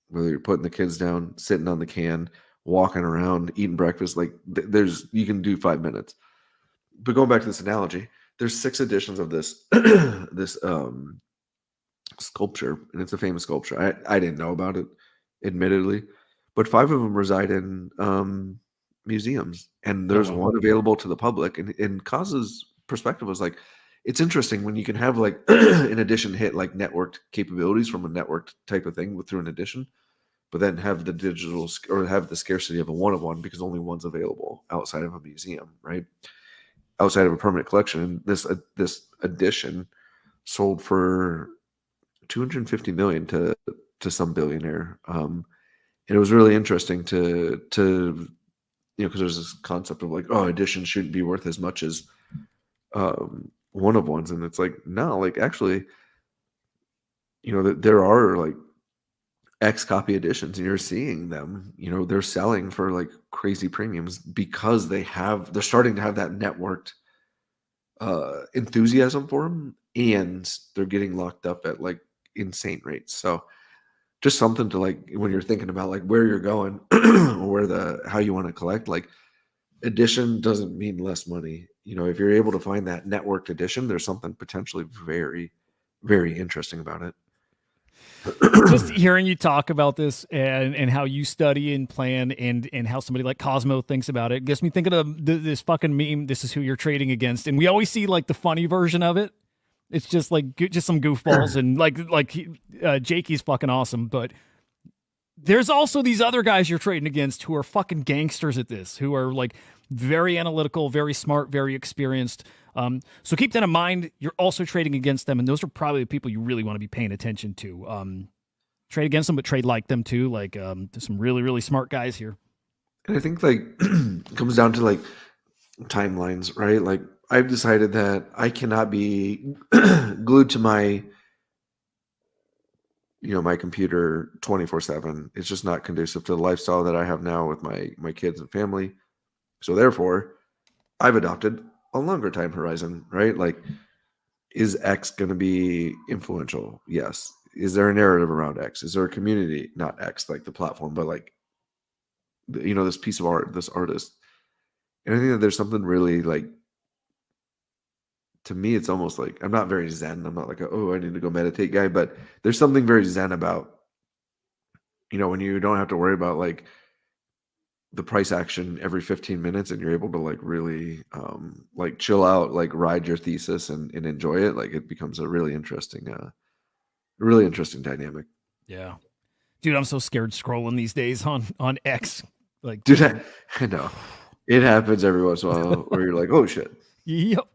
whether you're putting the kids down, sitting on the can, walking around, eating breakfast, like you can do 5 minutes. But going back to this analogy, there's 6 editions of this this sculpture, and it's a famous sculpture. I didn't know about it, admittedly, but 5 of them reside in museums, and there's one available to the public. And Kaz's perspective was like, it's interesting when you can have like an edition hit like networked capabilities from a networked type of thing through an edition, but then have the or have the scarcity of a one of one because only one's available outside of a museum, right? Outside of a permanent collection. And this edition sold for 250 million to some billionaire. And it was really interesting to because there's this concept of like, oh, editions shouldn't be worth as much as one of ones, and it's like, no, like actually, that there are like X copy editions, and you're seeing them, they're selling for like crazy premiums because they're starting to have that networked enthusiasm for them, and they're getting locked up at like insane rates. So just something to like, when you're thinking about like where you're going or how you want to collect, like edition doesn't mean less money. If you're able to find that networked edition, there's something potentially very, very interesting about it. Just hearing you talk about this and how you study and plan and how somebody like Cosmo thinks about it gets me thinking of this fucking meme. This is who you're trading against, and we always see like the funny version of it. It's just like just some goofballs and Jakey's fucking awesome, but there's also these other guys you're trading against who are fucking gangsters at this, who are like very analytical, very smart, very experienced. So keep that in mind. You're also trading against them, and those are probably the people you really want to be paying attention to. Trade against them, but trade like them too. Like there's some really, really smart guys here. And I think like it comes down to like timelines, right? Like I've decided that I cannot be glued to my my computer 24/7. It's just not conducive to the lifestyle that I have now with my kids and family. So therefore, I've adopted a longer time horizon, right? Like, is X going to be influential? Yes. Is there a narrative around X? Is there a community? Not X, like the platform, but like, this piece of art, this artist. And I think that there's something really like, to me, it's almost like, I'm not very Zen. I'm not like, I need to go meditate guy, but there's something very Zen about, when you don't have to worry about like the price action every 15 minutes and you're able to like really like chill out, like ride your thesis and enjoy it. Like it becomes a really interesting dynamic. Yeah. Dude, I'm so scared scrolling these days on X. Like, dude, I know. It happens every once in a while where you're like, oh shit. Yep.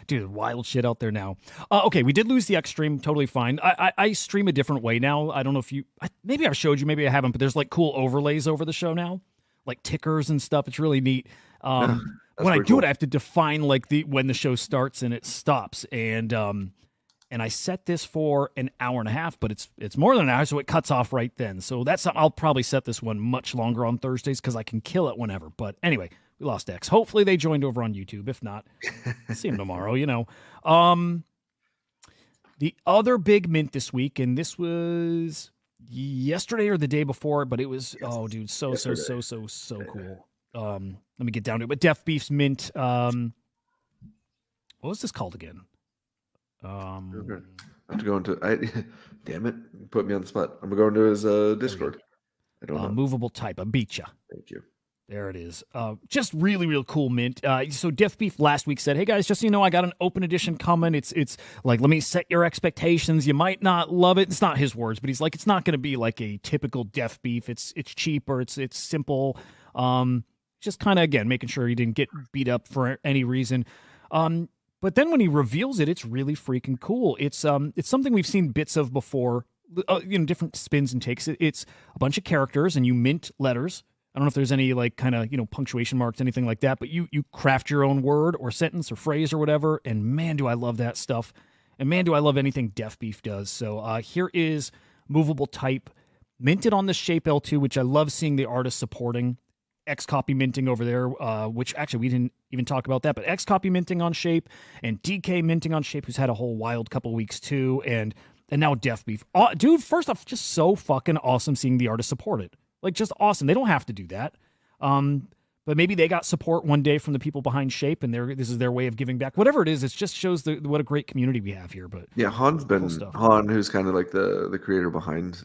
Dude, wild shit out there now. Okay, we did lose the X stream. Totally fine. I stream a different way now. I don't know if maybe I've showed you, maybe I haven't, but there's like cool overlays over the show now, like tickers and stuff. It's really neat. When I do it, I have to define like when the show starts and it stops. And I set this for an hour and a half, but it's more than an hour, so it cuts off right then. So that's something I'll probably set this one much longer on Thursdays because I can kill it whenever. But anyway, we lost X. Hopefully they joined over on YouTube. If not, see them tomorrow, The other big mint this week, and this was yesterday or the day before, but it was, oh, dude, so cool. Let me get down to it. But Def Beef's mint, what was this called again? I have to go into, damn it, you put me on the spot. I'm going to go into his Discord. I don't know. Movable type. I beat ya. Thank you. There it is. Just really, real cool mint. So Def Beef last week said, hey guys, just so you know, I got an open edition coming. It's like, let me set your expectations. You might not love it. It's not his words, but he's like, it's not going to be like a typical Def Beef. It's cheaper. It's simple. Just kind of, again, making sure he didn't get beat up for any reason. But then when he reveals it, it's really freaking cool. It's something we've seen bits of before, different spins and takes. It's a bunch of characters and you mint letters. I don't know if there's any like kind of, punctuation marks, anything like that, but you craft your own word or sentence or phrase or whatever. And man, do I love that stuff. And man, do I love anything Def Beef does. So here is movable type minted on the Shape L2, which I love seeing the artist supporting. X copy minting over there, which actually we didn't even talk about that, but X copy minting on Shape and DK minting on Shape, who's had a whole wild couple weeks too. And now Def Beef. Dude, first off, just so fucking awesome seeing the artist support it. Like, just awesome. They don't have to do that. But maybe they got support one day from the people behind Shape, and this is their way of giving back. Whatever it is, it just shows what a great community we have here. But yeah, Han, who's kind of like the creator behind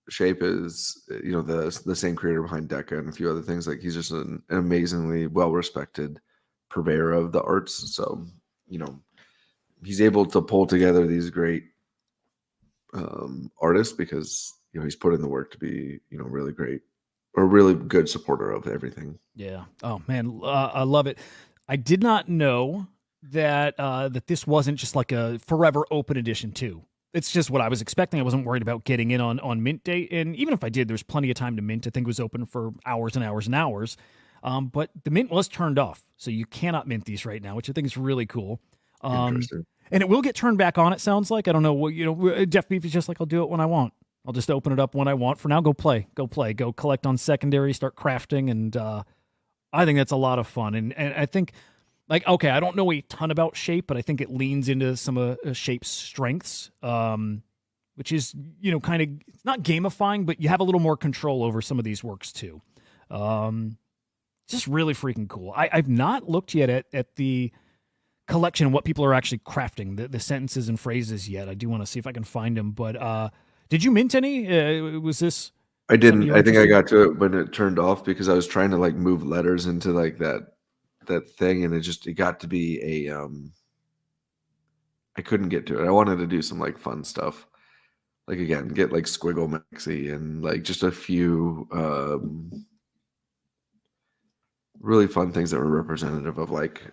Shape, is the same creator behind Deca and a few other things. Like, he's just an amazingly well-respected purveyor of the arts. So he's able to pull together these great artists because he's put in the work to be, really great or really good supporter of everything. Yeah. Oh man, I love it. I did not know that that this wasn't just like a forever open edition too. It's just what I was expecting. I wasn't worried about getting in on mint date, and even if I did, there's plenty of time to mint. I think it was open for hours and hours and hours. But the mint was turned off, so you cannot mint these right now, which I think is really cool. Interesting. And it will get turned back on. It sounds like I don't know what Jeff Beef is just like I'll do it when I want. I'll just open it up when I want. For now, go play, go collect on secondary, start crafting, and I think that's a lot of fun. And I think, like, okay, I don't know a ton about Shape, but I think it leans into some of Shape's strengths, which is, kind of, it's not gamifying, but you have a little more control over some of these works too. Just really freaking cool. I've not looked yet at the collection and what people are actually crafting, the sentences and phrases yet. I do want to see if I can find them, but did you mint any? Was this... I didn't. I think I got to it when it turned off because I was trying to like move letters into like that thing, and it got to be a I couldn't get to it. I wanted to do some like fun stuff, like again get like Squiggle Maxi and like just a few really fun things that were representative of like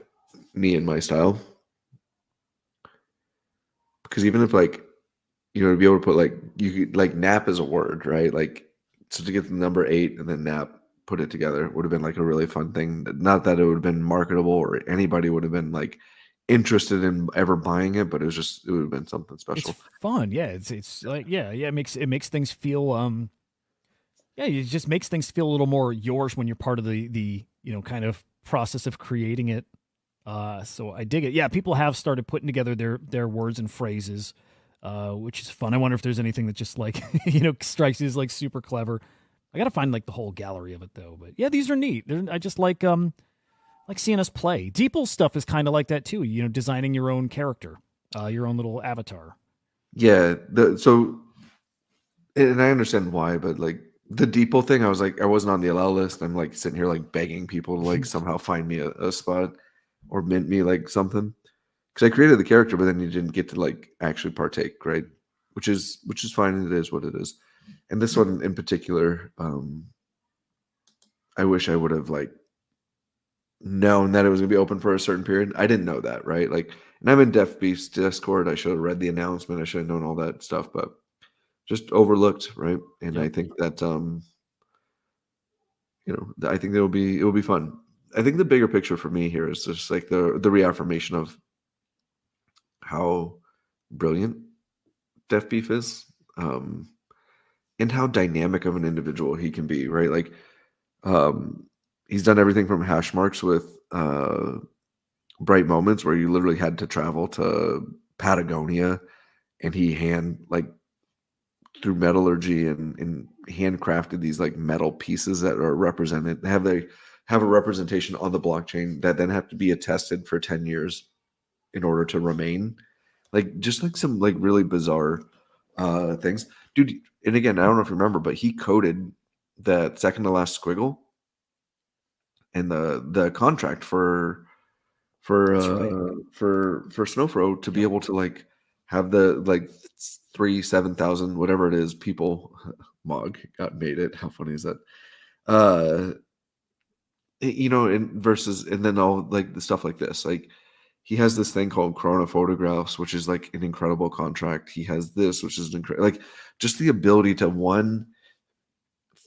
me and my style. Because even if like to be able to put like you could like nap as a word, right? Like. So to get the number 8 and then nap, put it together would have been like a really fun thing. Not that it would have been marketable or anybody would have been like interested in ever buying it, but it would have been something special. It's fun, yeah. It's like it makes things feel it just makes things feel a little more yours when you're part of the kind of process of creating it. So I dig it. Yeah, people have started putting together their words and phrases. Which is fun. I wonder if there's anything that just like, strikes you as like super clever. I got to find like the whole gallery of it though. But yeah, these are neat. I just like seeing us play. Deeple's stuff is kind of like that too. Designing your own character, your own little avatar. Yeah. And I understand why, but like the Deeple thing, I was like, I wasn't on the allow list. I'm like sitting here like begging people to like somehow find me a spot or mint me like something. Because I created the character, but then you didn't get to like actually partake, right? Which is fine. It is what it is. And this one in particular, I wish I would have like known that it was gonna be open for a certain period. I didn't know that, right? Like, and I'm in Def Beef's Discord. I should have read the announcement. I should have known all that stuff, but just overlooked, right? And Yep. I think that I think it'll be fun. I think the bigger picture for me here is just like the reaffirmation of how brilliant Def Beef is, and how dynamic of an individual he can be, right? Like, he's done everything from hash marks with Bright Moments, where you literally had to travel to Patagonia, and he through metallurgy and handcrafted these like metal pieces that are represented, have a representation on the blockchain that then have to be attested for 10 years in order to remain, like just like some like really bizarre things, dude. And again, I don't know if you remember, but he coded that second to last squiggle and the contract for Snowfro to be able to like have the like 7,000 whatever it is people Mog made it. How funny is that? And versus, and then all like the stuff like this, like he has this thing called Corona Photographs, which is like an incredible contract. He has this, which is like just the ability to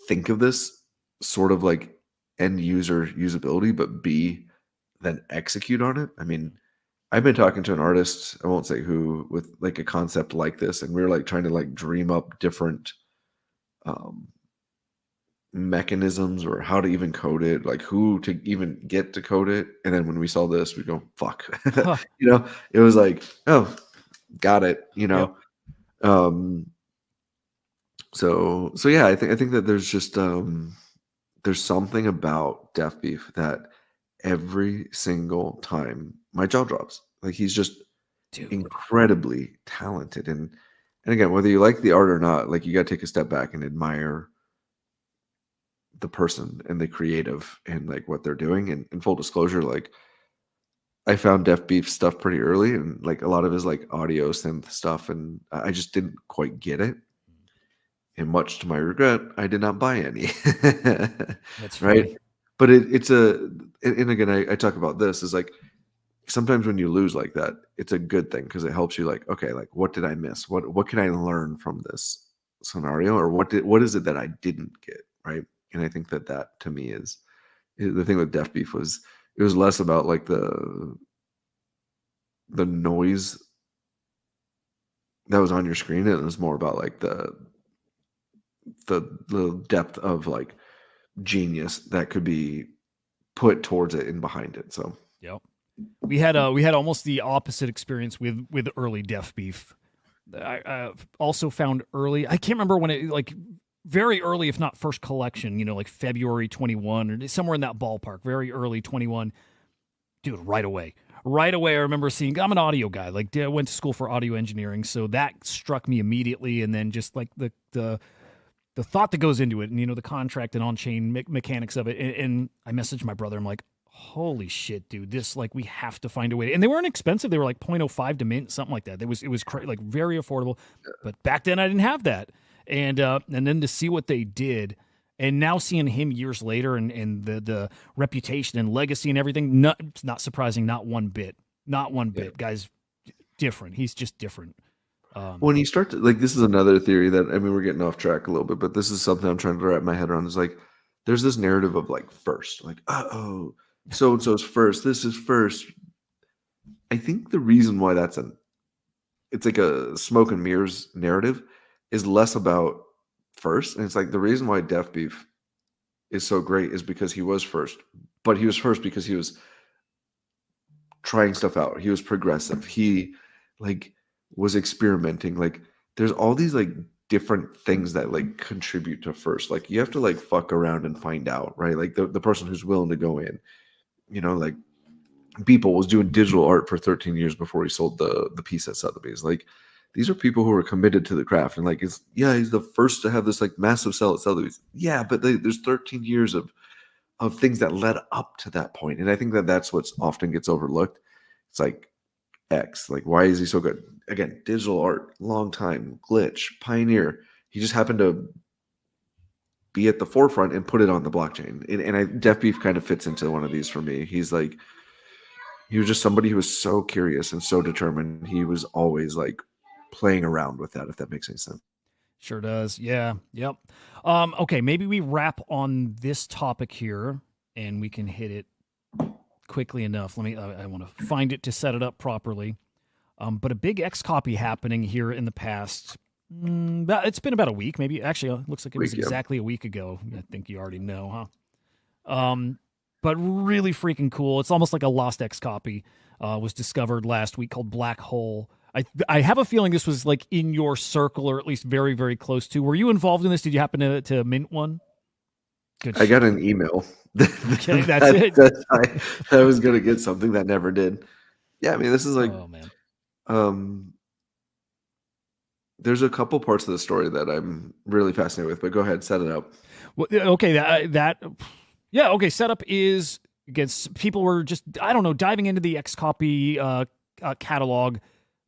think of this sort of like end user usability, but B, then execute on it. I mean, I've been talking to an artist, I won't say who, with like a concept like this, and we were like trying to like dream up different mechanisms or how to even code it, like who to even get to code it. And then when we saw this, we go, fuck. It was like, oh, got it. Yep. So yeah, I think that there's just there's something about Def Beef that every single time my jaw drops. Like he's just incredibly talented. And again, whether you like the art or not, like you got to take a step back and admire the person and the creative and like what they're doing. And in full disclosure, like I found Def Beef stuff pretty early, and like a lot of his like audio synth stuff, and I just didn't quite get it. and much to my regret, I did not buy any. That's right. funny. But and again, I talk about this is like, sometimes when you lose like that, it's a good thing because it helps you like, okay, like what did I miss? What can I learn from this scenario, or what is it that I didn't get, right? And I think that to me is the thing with Def Beef was it was less about like the noise that was on your screen, and it was more about like the depth of like genius that could be put towards it and behind it. So Yep. We had almost the opposite experience with early Def Beef. I also found early. I can't remember when it, like very early, if not first collection. Like February 21 or somewhere in that ballpark. Very early 21, dude. Right away. Right away, I remember seeing. I'm an audio guy. Like, I went to school for audio engineering, so that struck me immediately. And then just like the thought that goes into it, and the contract and on-chain mechanics of it. And I messaged my brother. I'm like, holy shit, dude, this, like, we have to find a way. And they weren't expensive. They were like 0.05 to mint, something like that. It was like very affordable. But back then I didn't have that. And then to see what they did, and now seeing him years later, and the reputation and legacy and everything, it's not surprising, not one bit. Guy's different. He's just different. When you start to, like, this is another theory that, I mean, we're getting off track a little bit, but this is something I'm trying to wrap my head around, is like, there's this narrative of like first, like, oh, so and so's first, this is first. I think the reason why it's like a smoke and mirrors narrative is less about first. And it's like the reason why Def Beef is so great is because he was first, but he was first because he was trying stuff out. He was progressive. He like was experimenting. Like, there's all these like different things that like contribute to first. Like, you have to like fuck around and find out, right? Like the person who's willing to go in, like Beeple was doing digital art for 13 years before he sold the piece at Sotheby's. Like, these are people who are committed to the craft, and like, he's the first to have this like massive sell at Sotheby's. Yeah, but there's 13 years of things that led up to that point, and I think that's what's often gets overlooked. It's like X, like, why is he so good? Again, digital art, long time, glitch, pioneer. He just happened to be at the forefront and put it on the blockchain. And Def Beef kind of fits into one of these for me. He was just somebody who was so curious and so determined. He was always like playing around with that, if that makes any sense. Sure does. Yeah. Yep. Okay, maybe we wrap on this topic here and we can hit it quickly enough. I want to find it to set it up properly. But a big X copy happening here in the past. It's been about a week, maybe. Actually, it looks like it was exactly a week ago. I think you already know, huh? But really freaking cool. It's almost like a lost X copy. Was discovered last week, called Black Hole. I have a feeling this was like in your circle, or at least very, very close to. Were you involved in this? Did you happen to mint one? I got an email. Okay, that's it. I was going to get something that never did. Yeah, I mean, this is like, oh man. There's a couple parts of the story that I'm really fascinated with, but go ahead, set it up. Well, okay, okay. Setup is, against people were just, I don't know, diving into the X copy catalog,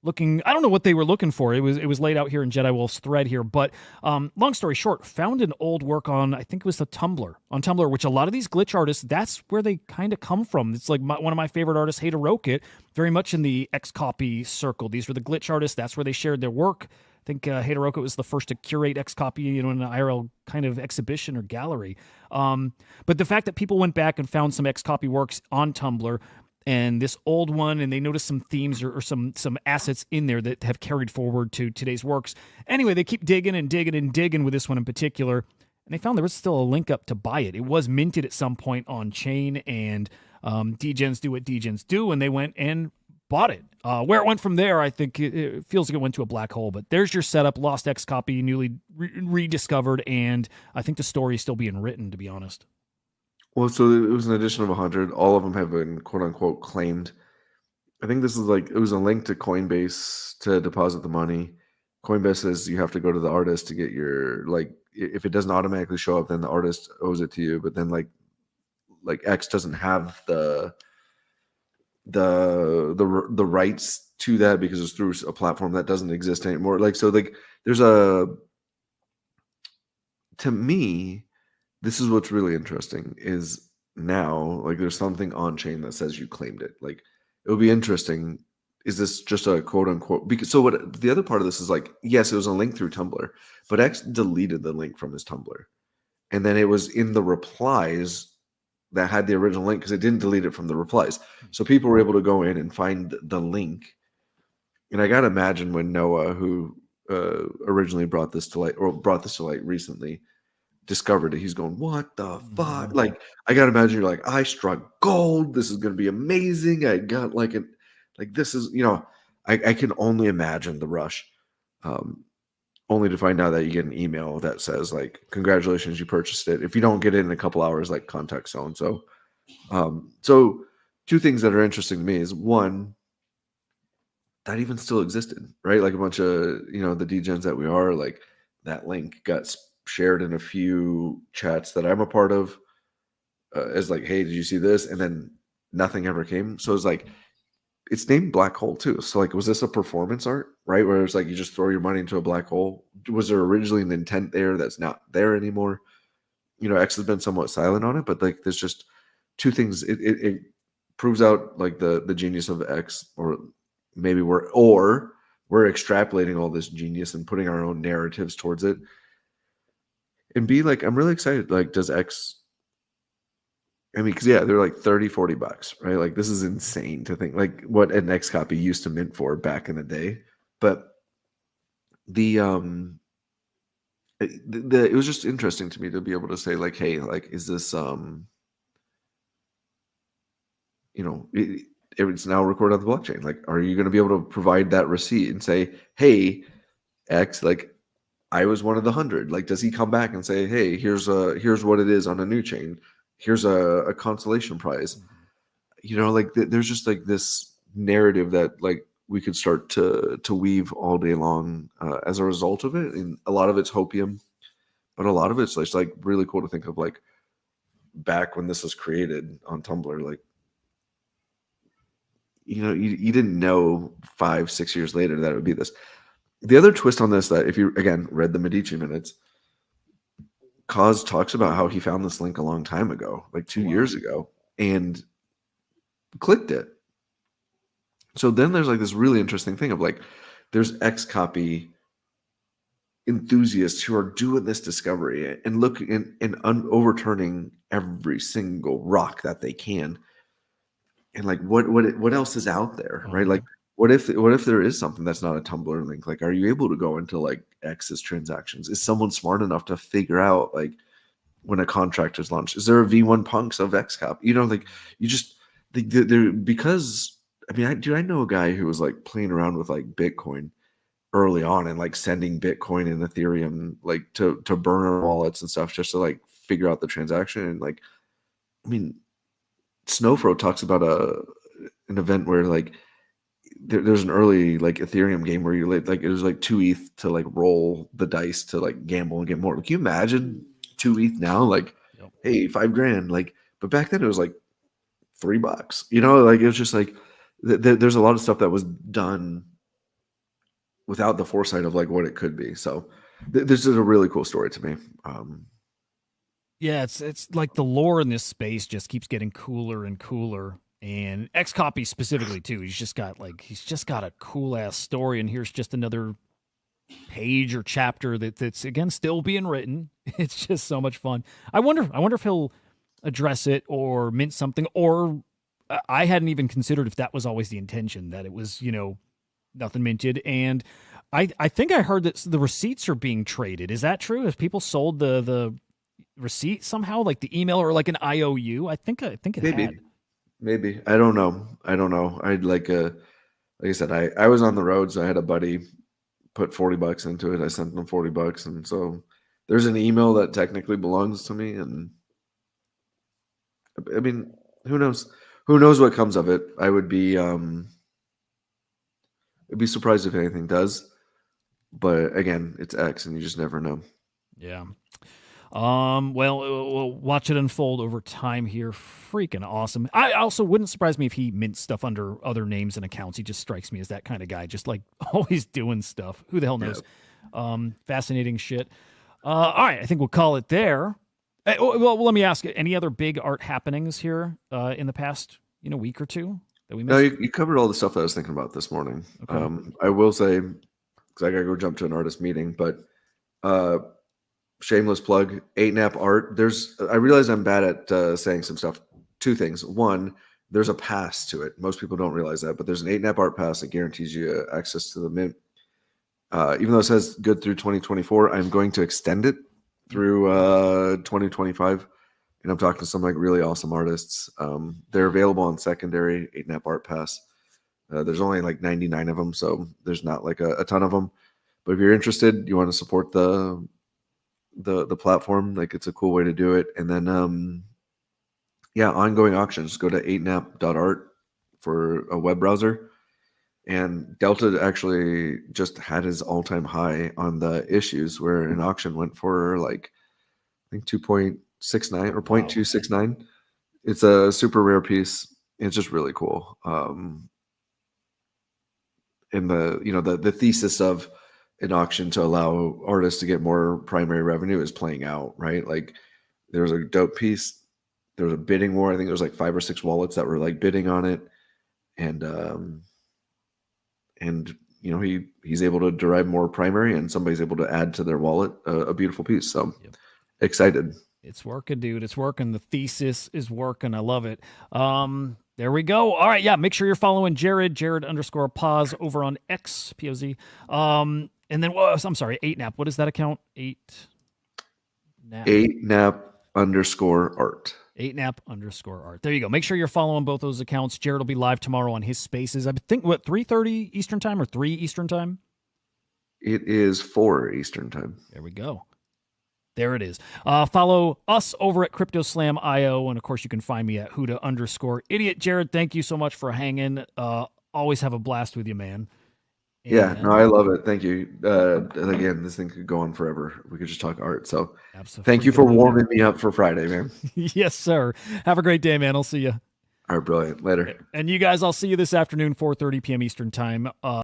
looking. I don't know what they were looking for. It was laid out here in Jedi Wolf's thread here, but long story short, found an old work on, I think it was on Tumblr, which a lot of these glitch artists, that's where they kind of come from. It's like one of my favorite artists, Hudah, very much in the X copy circle. These were the glitch artists. That's where they shared their work. I think Hudah was the first to curate X copy, in an IRL kind of exhibition or gallery. But the fact that people went back and found some X copy works on Tumblr, and this old one, and they noticed some themes or some assets in there that have carried forward to today's works. Anyway, they keep digging and digging and digging with this one in particular, and they found there was still a link up to buy it. It was minted at some point on chain, and degens do what degens do, and they went and bought it. Where it went from there, I think it feels like it went to a black hole. But there's your setup, lost X copy, newly rediscovered, and I think the story is still being written, to be honest. Well, so it was an addition of 100. All of them have been quote unquote claimed. I think this is like, it was a link to Coinbase to deposit the money. Coinbase says you have to go to the artist to get your, like, if it doesn't automatically show up, then the artist owes it to you. But then like X doesn't have the rights to that because it's through a platform that doesn't exist anymore. Like, so like there's a to me, this is what's really interesting is now, like, there's something on chain that says you claimed it. Like, it would be interesting. Is this just a quote unquote? Because so what? The other part of this is like, yes, it was a link through Tumblr, but X deleted the link from his Tumblr, and then it was in the replies that had the original link because it didn't delete it from the replies. So people were able to go in and find the link. And I gotta imagine when Noah, who originally brought this to light recently, discovered it, he's going, "What the fuck?" Like, I gotta imagine you're like, "I struck gold. This is gonna be amazing. I got like it, like this is, I can only imagine the rush." Only to find out that you get an email that says like, "Congratulations, you purchased it. If you don't get it in a couple hours, like contact so and so." So two things that are interesting to me is one, that even still existed, right? Like a bunch of the degens that we are, like that link got shared in a few chats that I'm a part of, as like, "Hey, did you see this?" And then nothing ever came. So it's like, it's named black hole too. So like, was this a performance art, right? Where it's like you just throw your money into a black hole? Was there originally an intent there that's not there anymore? X has been somewhat silent on it, but like, there's just two things. It proves out like the genius of X, or maybe we're extrapolating all this genius and putting our own narratives towards it. And B, like, I'm really excited. Like, does X? I mean, because yeah, they're like $30-$40, right? Like, this is insane to think like what an X copy used to mint for back in the day. But it was just interesting to me to be able to say like, "Hey, like, is this it's now recorded on the blockchain. Like, are you going to be able to provide that receipt and say, 'Hey, X, like, I was one of the 100'? Like, does he come back and say, 'Hey, here's what it is on a new chain. Here's a consolation prize.'" Like, there's just like this narrative that like we could start to weave all day long as a result of it. And a lot of it's hopium, but a lot of it's like really cool to think of, like, back when this was created on Tumblr, like, you didn't know 5-6 years later that it would be this. The other twist on this, that if you again read the Medici minutes, Cause talks about how he found this link a long time ago, like 2 years ago, and clicked it. So then there's like this really interesting thing of like, there's X copy enthusiasts who are doing this discovery and looking and overturning every single rock that they can. And like, what else is out there, right? Like, what if there is something that's not a Tumblr link? Like, are you able to go into like X's transactions? Is someone smart enough to figure out like when a contract is launched? Is there a V1 punks of X copy? Like, you just because I mean, I know a guy who was like playing around with like Bitcoin early on and like sending Bitcoin and Ethereum like to burner wallets and stuff just to like figure out the transaction. And like, I mean, Snowfro talks about an event where like there's an early like Ethereum game where you like it was like 2 ETH to like roll the dice to like gamble and get more. Like, can you imagine 2 ETH now? Like, hey, $5,000. Like, but back then it was like $3. Like, it was just like there's a lot of stuff that was done without the foresight of like what it could be. So this is a really cool story to me. Yeah, it's like the lore in this space just keeps getting cooler and cooler. And X copy specifically too. He's just got a cool ass story, and here's just another page or chapter that's again still being written. It's just so much fun. I wonder if he'll address it or mint something, or I hadn't even considered if that was always the intention, that it was, nothing minted. And I think I heard that the receipts are being traded. Is that true? Have people sold the receipt somehow, like the email or like an IOU? I think it Maybe. I don't know. I'd like I said, I was on the road, so I had a buddy put $40 into it. I sent them $40, and so there's an email that technically belongs to me. And I mean, who knows? Who knows what comes of it? I would be I'd be surprised if anything does. But again, it's X, and you just never know. Yeah. Well, we'll watch it unfold over time here. Freaking awesome. I also wouldn't surprise me if he mints stuff under other names and accounts. He just strikes me as that kind of guy, just like always doing stuff. Who the hell knows? Yeah. Fascinating shit. All right, I think we'll call it there. Well, let me ask you, any other big art happenings here in the past week or two that we No, missed? you covered all the stuff that I was thinking about this morning. Okay. I will say, because I gotta go jump to an artist meeting, but uh, shameless plug, 8nap art. I realize I'm bad at saying some stuff. Two things. One, there's a pass to it. Most people don't realize that, but there's an 8nap art pass that guarantees you access to the mint. Even though it says good through 2024, I'm going to extend it through 2025. And I'm talking to some like really awesome artists. They're available on secondary 8nap art pass. There's only like 99 of them, so there's not like a ton of them. But if you're interested, you want to support the platform, like it's a cool way to do it. And then ongoing auctions. Go to 8nap.art for a web browser. And Delta actually just had his all-time high on the issues, where an auction went for like I think 2.69 or 0.269. It's a super rare piece. It's just really cool. And the thesis of an auction to allow artists to get more primary revenue is playing out, right? Like there was a dope piece. There was a bidding war. I think there was like 5 or 6 wallets that were like bidding on it. And he's able to derive more primary, and somebody's able to add to their wallet a beautiful piece. So excited. It's working, dude. It's working. The thesis is working. I love it. There we go. All right. Yeah. Make sure you're following Jared _pause over on X, POZ. And then, I'm sorry, 8nap. What is that account? 8nap. 8nap_art. 8nap_art. There you go. Make sure you're following both those accounts. Jared will be live tomorrow on his spaces. I think, 3:30 Eastern time or 3 Eastern time? It is 4 Eastern time. There we go. There it is. Follow us over at CryptoSlam.io. And of course, you can find me at Hudah_idiot. Jared, thank you so much for hanging. Always have a blast with you, man. And, yeah, no, I love it. Thank you. Again, this thing could go on forever. We could just talk art. So thank you for warming me up for Friday, man. Yes, sir. Have a great day, man. I'll see you. All right, brilliant. Later. And you guys, I'll see you this afternoon, 4:30 p.m. Eastern time.